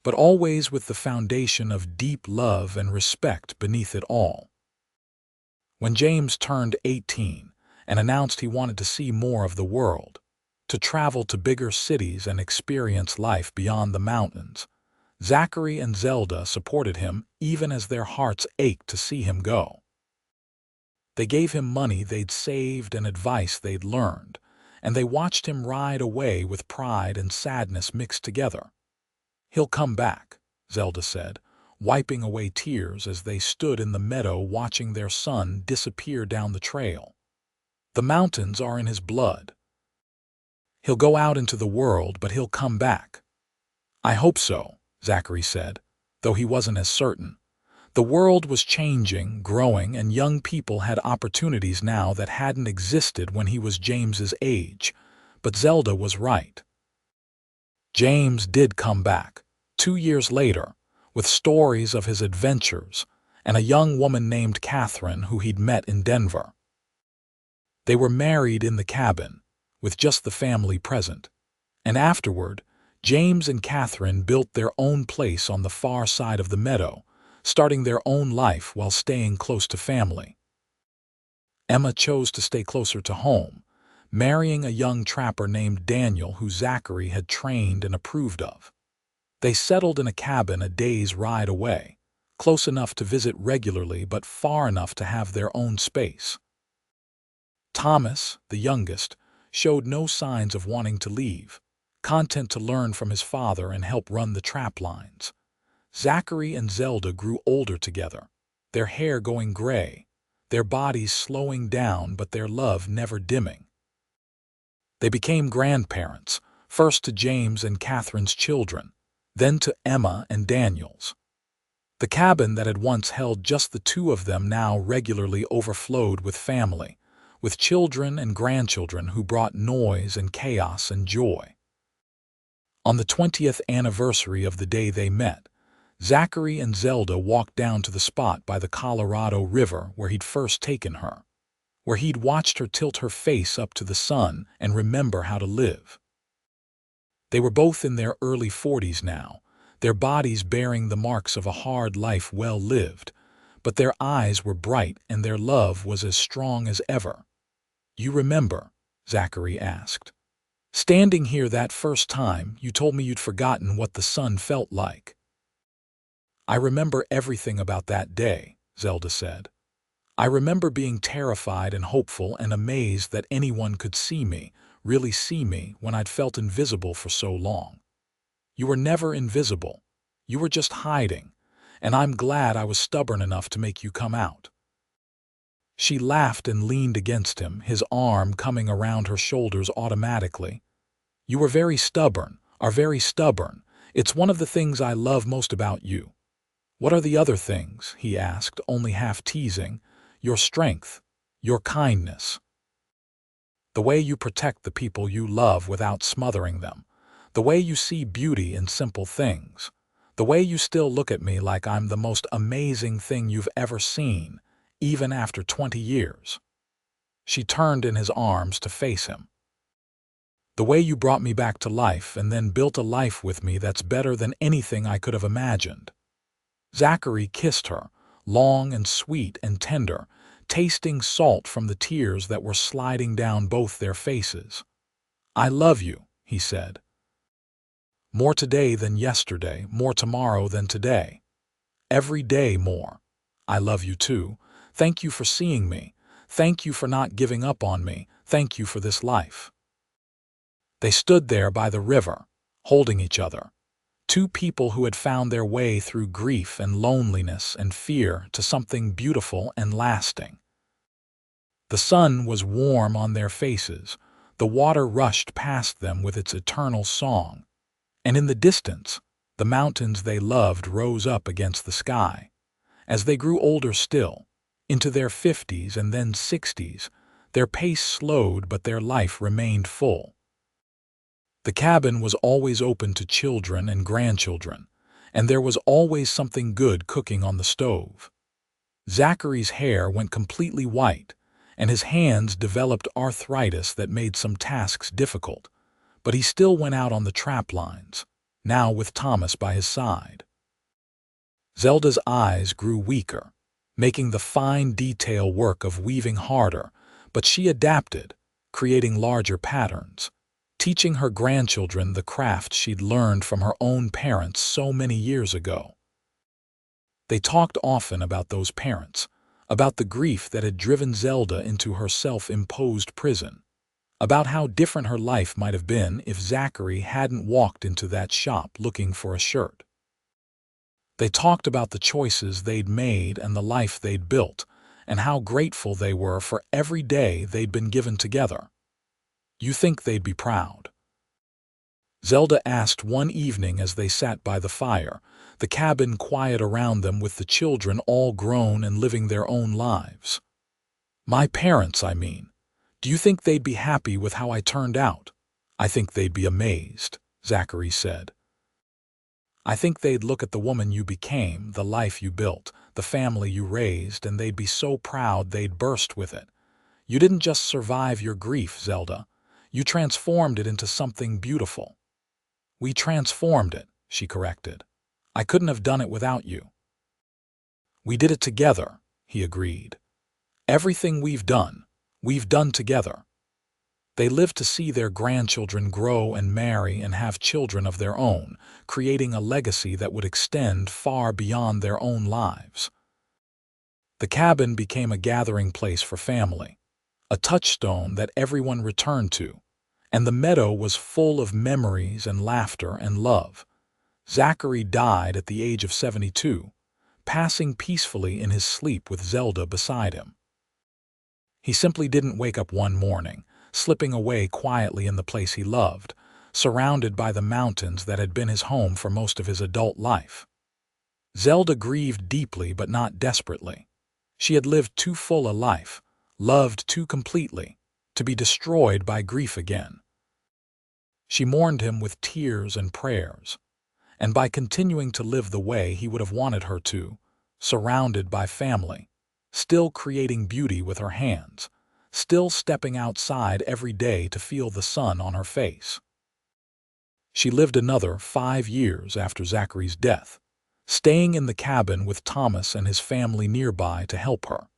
but always with the foundation of deep love and respect beneath it all. When James turned 18 and announced he wanted to see more of the world, to travel to bigger cities and experience life beyond the mountains, Zachary and Zelda supported him even as their hearts ached to see him go. They gave him money they'd saved and advice they'd learned, and they watched him ride away with pride and sadness mixed together. He'll come back, Zelda said, wiping away tears as they stood in the meadow watching their son disappear down the trail. The mountains are in his blood. He'll go out into the world, but he'll come back. I hope so, Zachary said, though he wasn't as certain. The world was changing, growing, and young people had opportunities now that hadn't existed when he was James's age. But Zelda was right. James did come back, 2 years later, with stories of his adventures, and a young woman named Catherine who he'd met in Denver. They were married in the cabin, with just the family present, and afterward, James and Catherine built their own place on the far side of the meadow, starting their own life while staying close to family. Emma chose to stay closer to home, marrying a young trapper named Daniel who Zachary had trained and approved of. They settled in a cabin a day's ride away, close enough to visit regularly but far enough to have their own space. Thomas, the youngest, showed no signs of wanting to leave, content to learn from his father and help run the trap lines. Zachary and Zelda grew older together, their hair going gray, their bodies slowing down but their love never dimming. They became grandparents, first to James and Catherine's children, then to Emma and Daniel's. The cabin that had once held just the two of them now regularly overflowed with family, with children and grandchildren who brought noise and chaos and joy. On the 20th anniversary of the day they met, Zachary and Zelda walked down to the spot by the Colorado River where he'd first taken her, where he'd watched her tilt her face up to the sun and remember how to live. They were both in their early 40s now, their bodies bearing the marks of a hard life well lived, but their eyes were bright and their love was as strong as ever. "You remember?" Zachary asked. "Standing here that first time, you told me you'd forgotten what the sun felt like." "I remember everything about that day," Zelda said. "I remember being terrified and hopeful and amazed that anyone could see me, really see me, when I'd felt invisible for so long. You were never invisible. You were just hiding, and I'm glad I was stubborn enough to make you come out." She laughed and leaned against him, his arm coming around her shoulders automatically. "You were very stubborn, are very stubborn. It's one of the things I love most about you." "What are the other things?" he asked, only half teasing. "Your strength, your kindness. The way you protect the people you love without smothering them. The way you see beauty in simple things. The way you still look at me like I'm the most amazing thing you've ever seen, even after 20 years. She turned in his arms to face him. "The way you brought me back to life and then built a life with me that's better than anything I could have imagined." Zachary kissed her, long and sweet and tender, tasting salt from the tears that were sliding down both their faces. "I love you," he said. "More today than yesterday, more tomorrow than today. Every day more. I love you too. Thank you for seeing me. Thank you for not giving up on me. Thank you for this life." They stood there by the river, holding each other. Two people who had found their way through grief and loneliness and fear to something beautiful and lasting. The sun was warm on their faces, the water rushed past them with its eternal song, and in the distance, the mountains they loved rose up against the sky. As they grew older still, into their 50s and then 60s, their pace slowed but their life remained full. The cabin was always open to children and grandchildren, and there was always something good cooking on the stove. Zachary's hair went completely white, and his hands developed arthritis that made some tasks difficult, but he still went out on the trap lines, now with Thomas by his side. Zelda's eyes grew weaker, making the fine detail work of weaving harder, but she adapted, creating larger patterns, teaching her grandchildren the craft she'd learned from her own parents so many years ago. They talked often about those parents, about the grief that had driven Zelda into her self-imposed prison, about how different her life might have been if Zachary hadn't walked into that shop looking for a shirt. They talked about the choices they'd made and the life they'd built, and how grateful they were for every day they'd been given together. "You think they'd be proud?" Zelda asked one evening as they sat by the fire, the cabin quiet around them with the children all grown and living their own lives. "My parents, I mean. Do you think they'd be happy with how I turned out?" "I think they'd be amazed," Zachary said. "I think they'd look at the woman you became, the life you built, the family you raised, and they'd be so proud they'd burst with it. You didn't just survive your grief, Zelda. You transformed it into something beautiful." "We transformed it," she corrected. "I couldn't have done it without you." "We did it together," he agreed. "Everything we've done together." They lived to see their grandchildren grow and marry and have children of their own, creating a legacy that would extend far beyond their own lives. The cabin became a gathering place for family, a touchstone that everyone returned to, and the meadow was full of memories and laughter and love. Zachary died at the age of 72, passing peacefully in his sleep with Zelda beside him. He simply didn't wake up one morning, slipping away quietly in the place he loved, surrounded by the mountains that had been his home for most of his adult life. Zelda grieved deeply but not desperately. She had lived too full a life, loved too completely, to be destroyed by grief again. She mourned him with tears and prayers, and by continuing to live the way he would have wanted her to, surrounded by family, still creating beauty with her hands, still stepping outside every day to feel the sun on her face. She lived another 5 years after Zachary's death, staying in the cabin with Thomas and his family nearby to help her.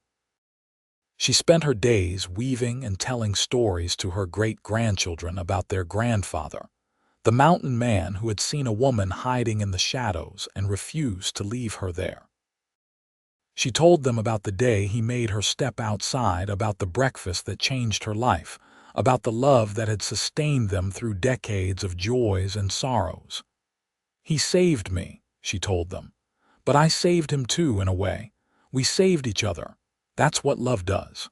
She spent her days weaving and telling stories to her great-grandchildren about their grandfather, the mountain man who had seen a woman hiding in the shadows and refused to leave her there. She told them about the day he made her step outside, about the breakfast that changed her life, about the love that had sustained them through decades of joys and sorrows. "He saved me," she told them, "but I saved him too in a way. We saved each other. That's what love does.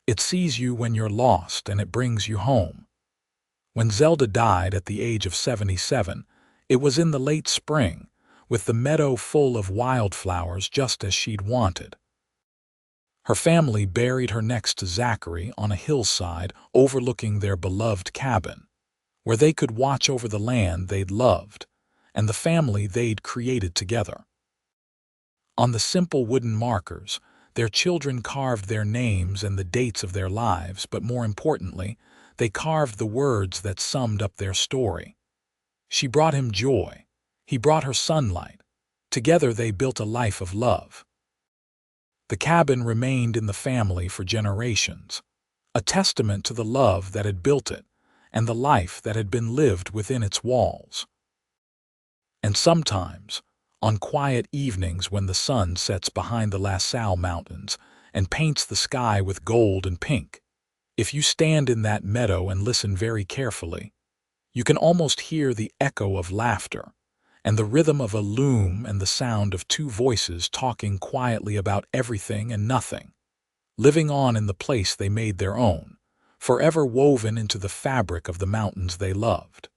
It sees you when you're lost and it brings you home." When Zelda died at the age of 77, it was in the late spring, with the meadow full of wildflowers just as she'd wanted. Her family buried her next to Zachary on a hillside overlooking their beloved cabin, where they could watch over the land they'd loved and the family they'd created together. On the simple wooden markers, their children carved their names and the dates of their lives, but more importantly, they carved the words that summed up their story. She brought him joy. He brought her sunlight. Together they built a life of love. The cabin remained in the family for generations, a testament to the love that had built it and the life that had been lived within its walls. And sometimes, on quiet evenings when the sun sets behind the La Salle Mountains and paints the sky with gold and pink, if you stand in that meadow and listen very carefully, you can almost hear the echo of laughter and the rhythm of a loom and the sound of two voices talking quietly about everything and nothing, living on in the place they made their own, forever woven into the fabric of the mountains they loved.